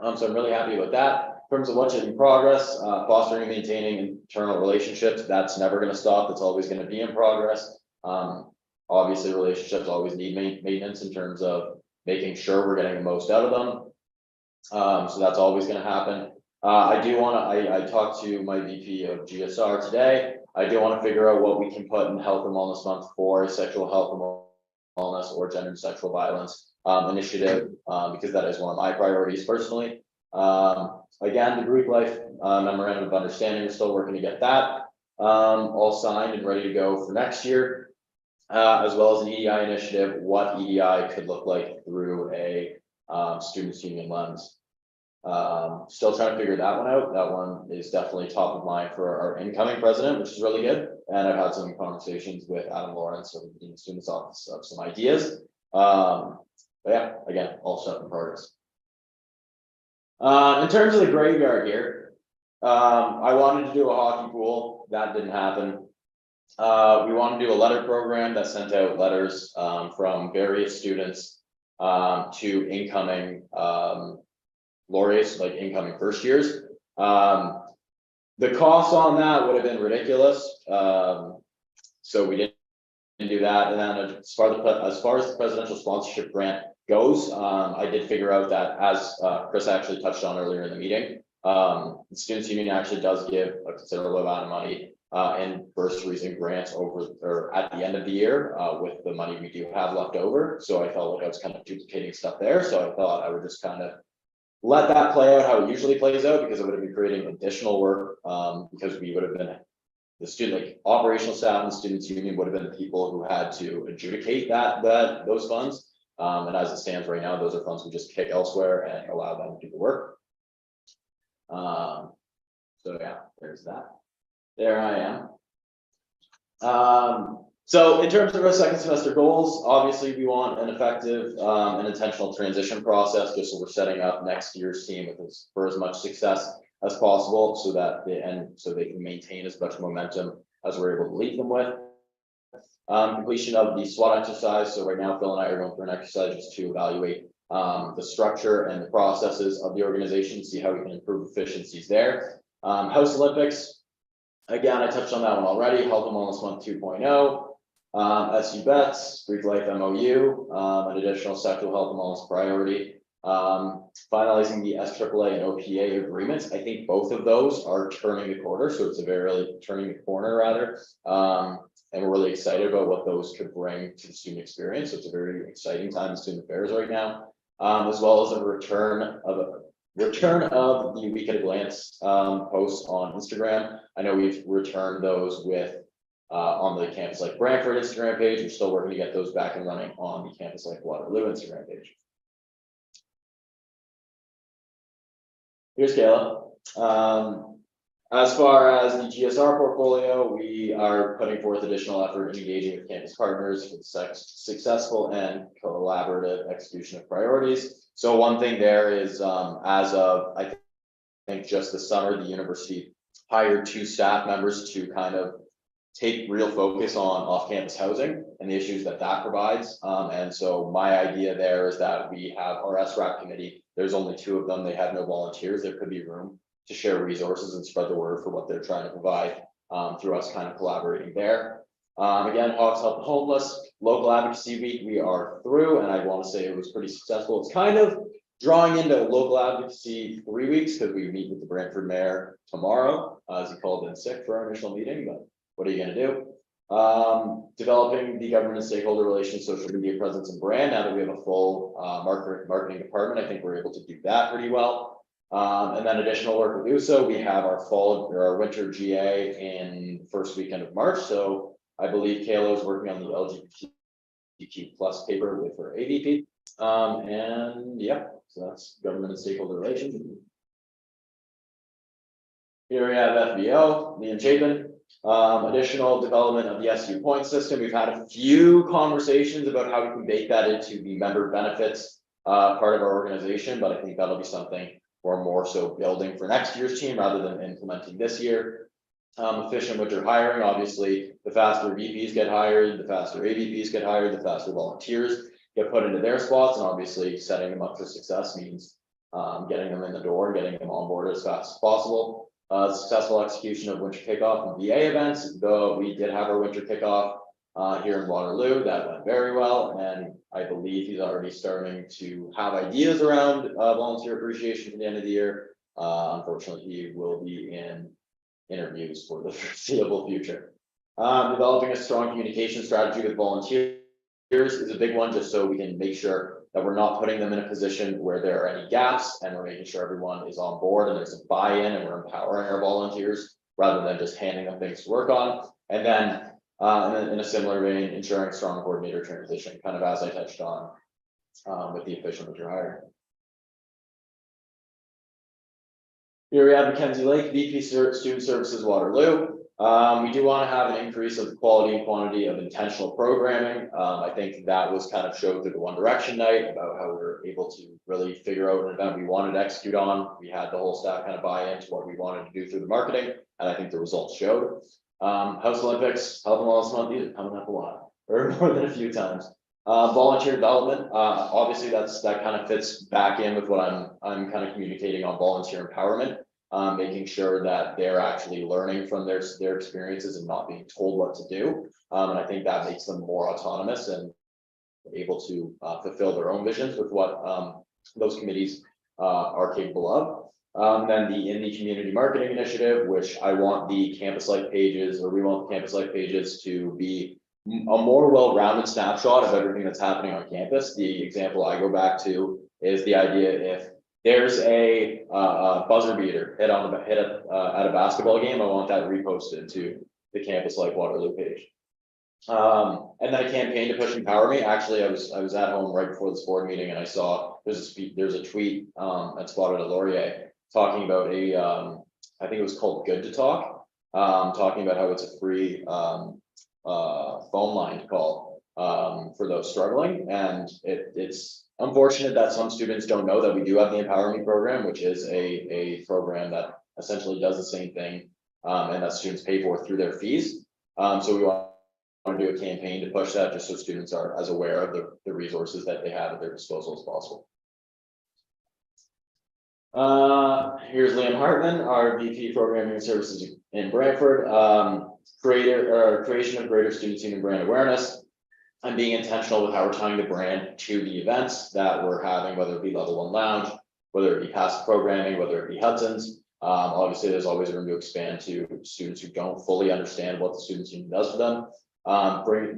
So I'm really happy about that. In terms of what's in progress, fostering and maintaining internal relationships, that's never going to stop. That's always going to be in progress. Obviously, relationships always need maintenance in terms of making sure we're getting the most out of them. So that's always going to happen. I talked to my VP of GSR today. I do want to figure out what we can put in Health and Wellness Month for a sexual health and wellness or gender and sexual violence initiative, because that is one of my priorities personally. Again, the Greek Life Memorandum of Understanding, we're still working to get that all signed and ready to go for next year, as well as an EDI initiative, what EDI could look like through a students' union lens. Still trying to figure that one out. That one is definitely top of mind for our incoming president, which is really good. And I've had some conversations with Adam Lawrence of the students' office of some ideas. But yeah, again, all stuff in progress. In terms of the graveyard here, I wanted to do a hockey pool. That didn't happen. We want to do a letter program that sent out letters from various students to incoming laureates, like incoming first years. The cost on that would have been ridiculous. So we didn't do that. And then as far as the presidential sponsorship grant goes, I did figure out that, as Chris actually touched on earlier in the meeting, the Students' Union actually does give a considerable amount of money in bursaries and grants at the end of the year with the money we do have left over. So I felt like I was kind of duplicating stuff there. So I thought I would just kind of let that play out how it usually plays out, because it would have been creating additional work, because we would have been the student, like operational staff and Students' Union would have been the people who had to adjudicate those funds. And as it stands right now, those are funds we just kick elsewhere and allow them to do the work. So yeah, there's that. There I am. So in terms of our second semester goals, obviously we want an effective and intentional transition process, just so we're setting up next year's team for as much success as possible, so that they can maintain as much momentum as we're able to lead them with. Completion of the SWOT exercise. So right now, Phil and I are going through an exercise just to evaluate the structure and the processes of the organization, see how we can improve efficiencies there. House Olympics, again, I touched on that one already, Health and Wellness Month 2.0. SU Bets, Greek Life MOU, an additional sexual health and wellness priority. Finalizing the SAAA and OPA agreements. I think both of those are turning the corner, so it's a very really turning the corner rather. And we're really excited about what those could bring to the student experience. So it's a very exciting time in student affairs right now, as well as a return of the Week at a Glance posts on Instagram. I know we've returned those with on the Campus Like Brantford Instagram page. We're still working to get those back and running on the Campus Like Waterloo Instagram page. Here's Kayla. As far as the GSR portfolio, we are putting forth additional effort in engaging with campus partners for the successful and collaborative execution of priorities. So one thing there is, as of I think just this summer, the university hired 2 staff members to kind of take real focus on off-campus housing and the issues that provides. And so my idea there is that we have our SRAP committee. There's only 2 of them. They have no volunteers. There could be room to share resources and spread the word for what they're trying to provide through us kind of collaborating there. Again, Hawks Help the Homeless, Local Advocacy Week, we are through, and I want to say it was pretty successful. It's kind of drawing into local advocacy 3 weeks because we meet with the Brantford mayor tomorrow, as he called in sick for our initial meeting, but what are you going to do? Developing the government and stakeholder relations, social media presence and brand. Now that we have a full marketing department, I think we're able to do that pretty well. And then additional work with USO, we have our winter GA in first weekend of March. So I believe Kayla is working on the LGBTQ plus paper with her AVP. And yeah, so that's government and stakeholder relations. Here we have FBO, Liam Chapin. Additional development of the SU point system. We've had a few conversations about how we can bake that into the member benefits part of our organization, but I think that'll be something we're more so building for next year's team rather than implementing this year. Efficient winter hiring, obviously, the faster VPs get hired, the faster AVPs get hired, the faster volunteers get put into their spots, and obviously setting them up for success means getting them in the door, getting them on board as fast as possible. Successful execution of winter kickoff and VA events. Though we did have our winter kickoff here in Waterloo, that went very well, and I believe he's already starting to have ideas around volunteer appreciation for the end of the year. Unfortunately, he will be in interviews for the foreseeable future. Developing a strong communication strategy with volunteers is a big one, just so we can make sure that we're not putting them in a position where there are any gaps, and we're making sure everyone is on board and there's a buy-in, and we're empowering our volunteers rather than just handing them things to work on. And then in a similar vein, ensuring strong coordinator transition, kind of as I touched on with the efficient winter hire. Here we have Mackenzie Lake, VP Student Services Waterloo. We do want to have an increase of the quality and quantity of intentional programming. I think that was kind of showed through the One Direction night about how we were able to really figure out an event we wanted to execute on. We had the whole staff kind of buy into what we wanted to do through the marketing, and I think the results showed. House Olympics, Health and Wellness Month, these are coming up a lot, or more than a few times. Volunteer development, obviously that kind of fits back in with what I'm kind of communicating on volunteer empowerment. Making sure that they're actually learning from their experiences and not being told what to do. And I think that makes them more autonomous and able to fulfill their own visions with what those committees are capable of. Then the in the community marketing initiative, which I want the campus like pages, or we want the campus like pages to be a more well-rounded snapshot of everything that's happening on campus. The example I go back to is the idea if there's a buzzer beater hit at a basketball game, I want that reposted to the Campus Like Waterloo page. And then a campaign to push Empower Me. Actually, I was at home right before this board meeting, and I saw there's a tweet at Spotted at Laurier talking about I think it was called Good to Talk, talking about how it's a free phone line to call for those struggling, and it's unfortunate that some students don't know that we do have the Empower Me program, which is a program that essentially does the same thing, and that students pay for through their fees. So we want to do a campaign to push that, just so students are as aware of the resources that they have at their disposal as possible. Here's Liam Hartman, our VP Programming and Services in Brantford. Creation of greater student team and brand awareness. And being intentional with how we're tying the brand to the events that we're having, whether it be Level 1 Lounge, whether it be past programming, whether it be Hudson's. Obviously, there's always room to expand to students who don't fully understand what the student team does for them.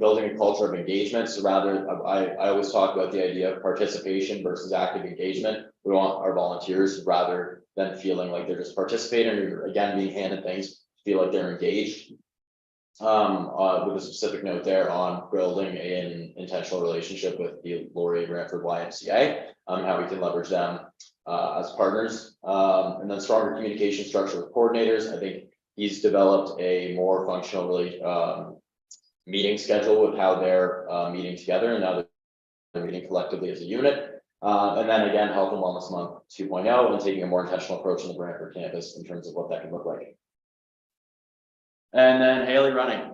Building a culture of engagement. So rather, I always talk about the idea of participation versus active engagement. We want our volunteers, rather than feeling like they're just participating or again being handed things, feel like they're engaged. With a specific note there on building an intentional relationship with the Laurier Brantford YMCA, how we can leverage them as partners, and then stronger communication structure with coordinators. I think he's developed a more functional meeting schedule with how they're meeting together, and now they're meeting collectively as a unit. And then again, Health and Wellness Month 2.0 and taking a more intentional approach in the Brantford campus in terms of what that can look like. And then Haley running.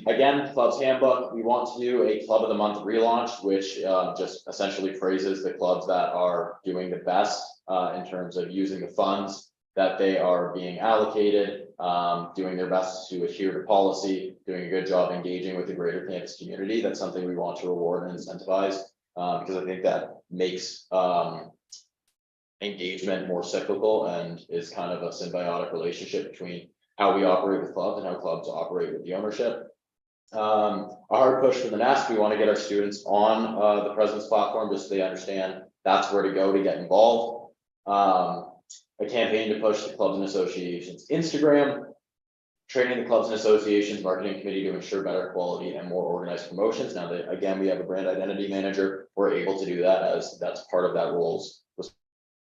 Again, club's handbook. We want to do a club of the month relaunch, which just essentially praises the clubs that are doing the best in terms of using the funds that they are being allocated, doing their best to adhere to policy, doing a good job engaging with the greater campus community. That's something we want to reward and incentivize because I think that makes engagement more cyclical and is kind of a symbiotic relationship between how we operate with clubs and how clubs operate with the ownership. A hard push for the nest. We want to get our students on the President's platform just so they understand that's where to go to get involved. A campaign to push the clubs and associations Instagram, training the clubs and associations marketing committee to ensure better quality and more organized promotions. Now that again we have a brand identity manager, we're able to do that as that's part of that role's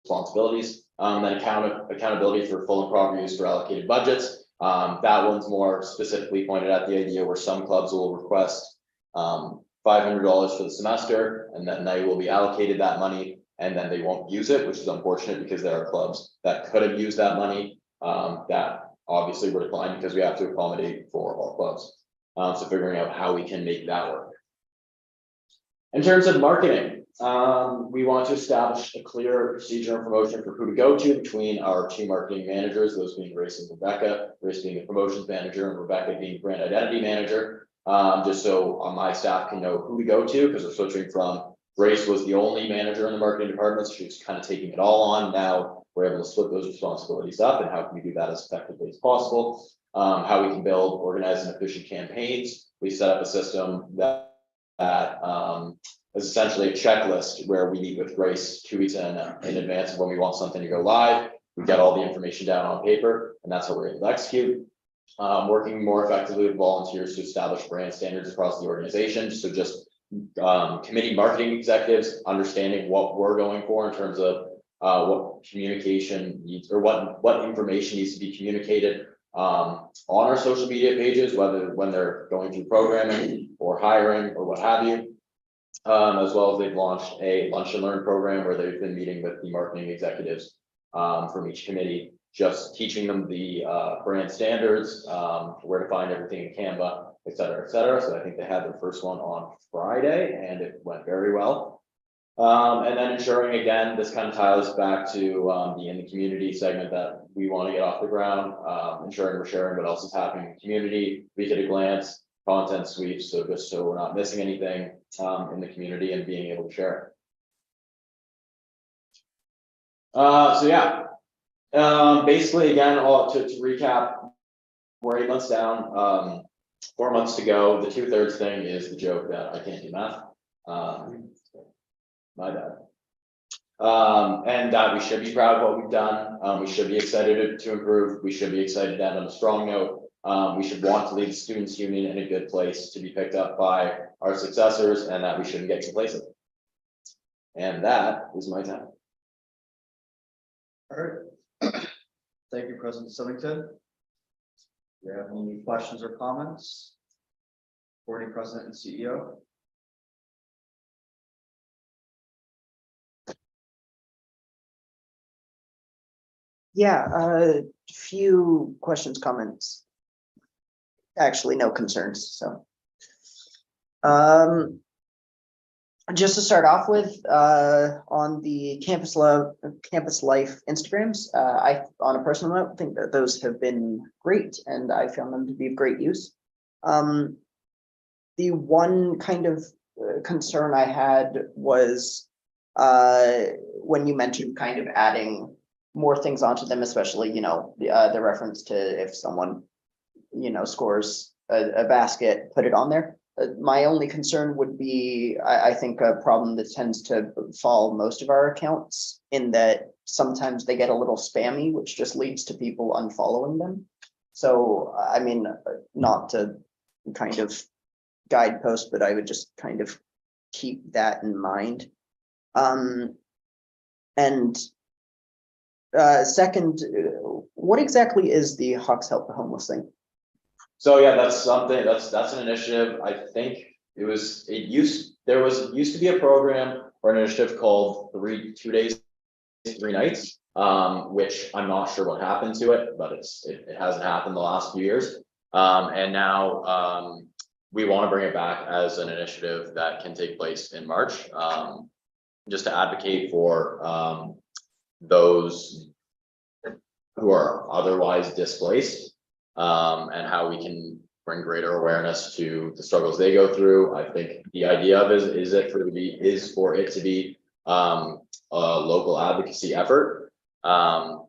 responsibilities. Then accountability for full and proper use for allocated budgets. That one's more specifically pointed at the idea where some clubs will request $500 for the semester, and then they will be allocated that money, and then they won't use it, which is unfortunate because there are clubs that could have used that money that obviously were declined because we have to accommodate for all clubs. So figuring out how we can make that work. In terms of marketing, we want to establish a clear procedure and promotion for who to go to between our two marketing managers, those being Grace and Rebecca, Grace being the promotions manager and Rebecca being brand identity manager, just so my staff can know who to go to, because we're switching from Grace was the only manager in the marketing department, so she was kind of taking it all on. Now we're able to split those responsibilities up, and how can we do that as effectively as possible? How we can build, organize, and efficient campaigns. We set up a system that is essentially a checklist where we meet with Grace 2 weeks in advance of when we want something to go live. We get all the information down on paper, and that's how we're able to execute. Working more effectively with volunteers to establish brand standards across the organization. So just committee marketing executives understanding what we're going for in terms of what communication needs or what information needs to be communicated on our social media pages, whether when they're going through programming or hiring or what have you. As well as they've launched a lunch and learn program where they've been meeting with the marketing executives from each committee, just teaching them the brand standards, where to find everything in Canva, et cetera, et cetera. So I think they had their first one on Friday and it went very well. And then ensuring, again, this kind of ties back to the in the community segment that we want to get off the ground, ensuring we're sharing what else is happening in the community, week at a glance, content sweeps, so just so we're not missing anything in the community and being able to share it. So yeah, basically again, to recap, we're 8 months down, 4 months to go. The 2/3 thing is the joke that I can't do math. My bad. And that we should be proud of what we've done. We should be excited to improve. We should be excited to end on a strong note. We should want to leave the students union in a good place to be picked up by our successors, and that we shouldn't get complacent. And that is my time. All right. Thank you, President Sillington. Do you have any questions or comments? For the President and CEO. Yeah, a few questions, comments. Actually, no concerns, so. Just to start off with, on the campus life Instagrams, I, on a personal note, think that those have been great and I found them to be of great use. The one kind of concern I had was, when you mentioned kind of adding more things onto them, especially, the reference to if someone, scores a basket, put it on there. My only concern would be, I think a problem that tends to fall most of our accounts in that sometimes they get a little spammy, which just leads to people unfollowing them. So, I mean, not to kind of guidepost, but I would just kind of keep that in mind. And second, what exactly is the Hawks Help the Homeless thing? So yeah, that's something, that's an initiative. I think there used to be a program or an initiative called 2 days, 3 nights. Which I'm not sure what happened to it, but it hasn't happened the last few years. And now we want to bring it back as an initiative that can take place in March. Just to advocate for those who are otherwise displaced. And how we can bring greater awareness to the struggles they go through. I think the idea of it is for it to be a local advocacy effort,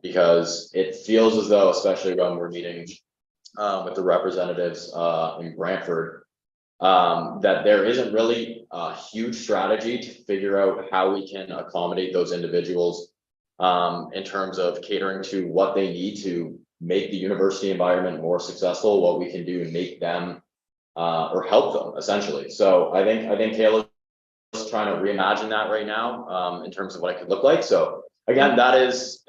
because it feels as though, especially when we're meeting with the representatives in Brantford, that there isn't really a huge strategy to figure out how we can accommodate those individuals in terms of catering to what they need to make the university environment more successful, what we can do to make them or help them essentially. So I think Kayla's trying to reimagine that right now in terms of what it could look like. So again, that's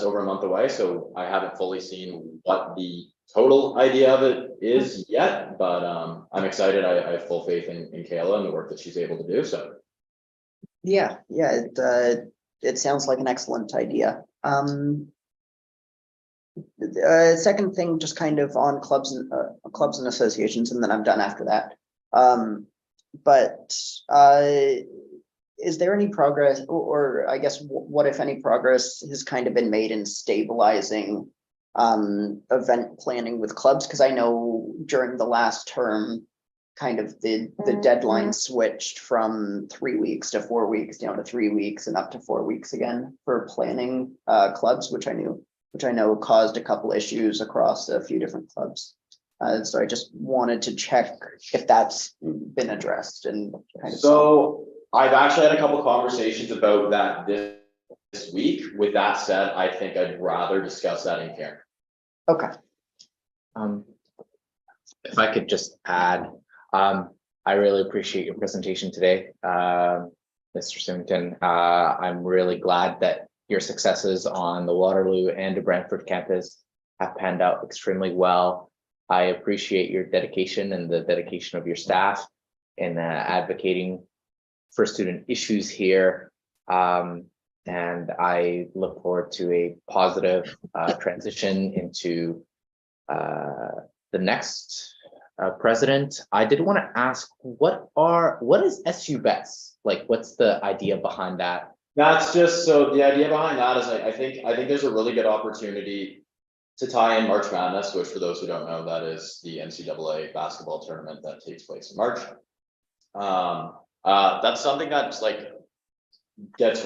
over a month away. So I haven't fully seen what the total idea of it is yet, but I'm excited. I have full faith in Kayla and the work that she's able to do. So Yeah, it sounds like an excellent idea. Second thing, just kind of on clubs and associations, and then I'm done after that. But is there any progress, or I guess what if any progress has kind of been made in stabilizing event planning with clubs? Because I know during the last term, kind of the deadline switched from 3 weeks to 4 weeks, down to 3 weeks, and up to 4 weeks again for planning clubs, which I know caused a couple issues across a few different clubs. So I just wanted to check if that's been addressed and kind of. So I've actually had a couple conversations about that this week. With that said, I think I'd rather discuss that in Karen. Okay. If I could just add, I really appreciate your presentation today, Mr. Symington. I'm really glad that your successes on the Waterloo and the Brantford campus have panned out extremely well. I appreciate your dedication and the dedication of your staff in advocating for student issues here. And I look forward to a positive transition into the next president. I did want to ask, what is SU Bets? Like, what's the idea behind that? That's just, so the idea behind that is I think there's a really good opportunity to tie in March Madness, which for those who don't know, that is the NCAA basketball tournament that takes place in March. That's something that's gets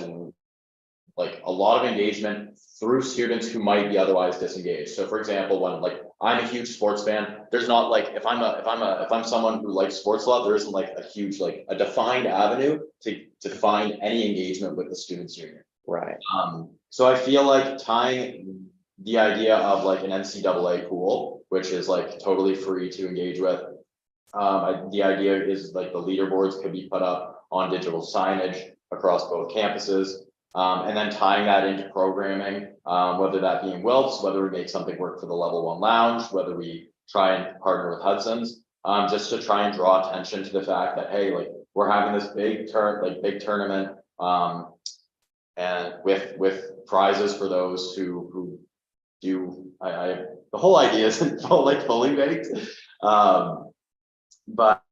like a lot of engagement through students who might be otherwise disengaged. So for example, when I'm a huge sports fan, there's not if I'm someone who likes sports a lot, there isn't a huge a defined avenue to find any engagement with the students union. Right. So I feel like tying the idea of an NCAA pool, which is totally free to engage with. The idea is the leaderboards could be put up on digital signage across both campuses. And then tying that into programming, whether that be in Wilts, whether we make something work for the Level 1 Lounge, whether we try and partner with Hudson's, just to try and draw attention to the fact that, hey, we're having this big tournament, and with prizes for those who do. The whole idea isn't fully baked, but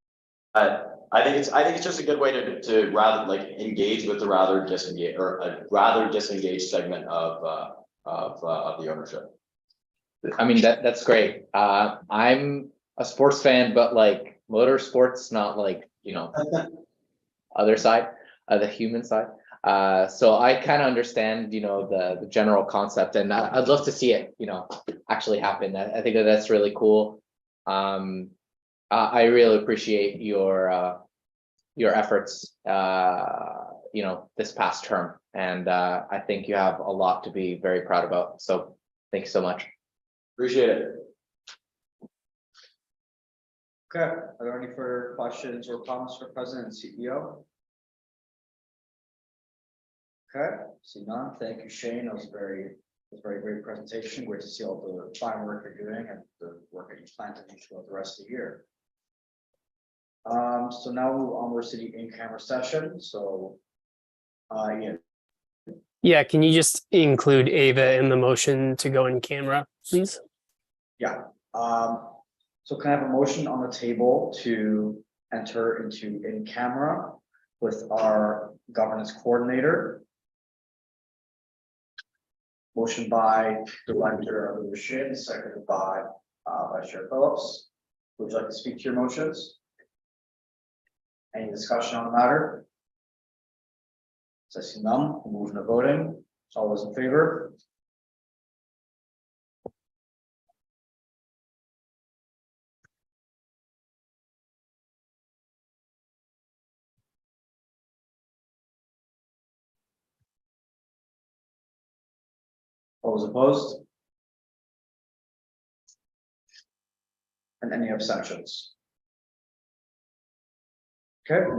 I think it's just a good way to rather like engage with the rather disengage or a rather disengaged segment of the ownership. I mean, that's great. I'm a sports fan, but like motorsports, not like, other side, the human side. So I kind of understand, the general concept, and I'd love to see it, actually happen. I think that's really cool. I really appreciate your efforts, this past term, and I think you have a lot to be very proud about. So thank you so much. Appreciate it. Okay, are there any further questions or comments for President and CEO? Okay, see none. Thank you, Shane. That was a very great presentation. Great to see all the fine work you're doing and the work that you plan to do throughout the rest of the year. So now we'll move onwards to the in-camera session. So, yeah, Yeah, can you just include Ava in the motion to go in camera, please? yeah. So can I have a motion on the table to enter into in-camera with our governance coordinator? Motion by Director Lucien, seconded by Vice Chair Phillips. Would you like to speak to your motions? Any discussion on the matter? So I see none, we'll move to voting. All those in favor? All those opposed? And any abstentions? Okay, motion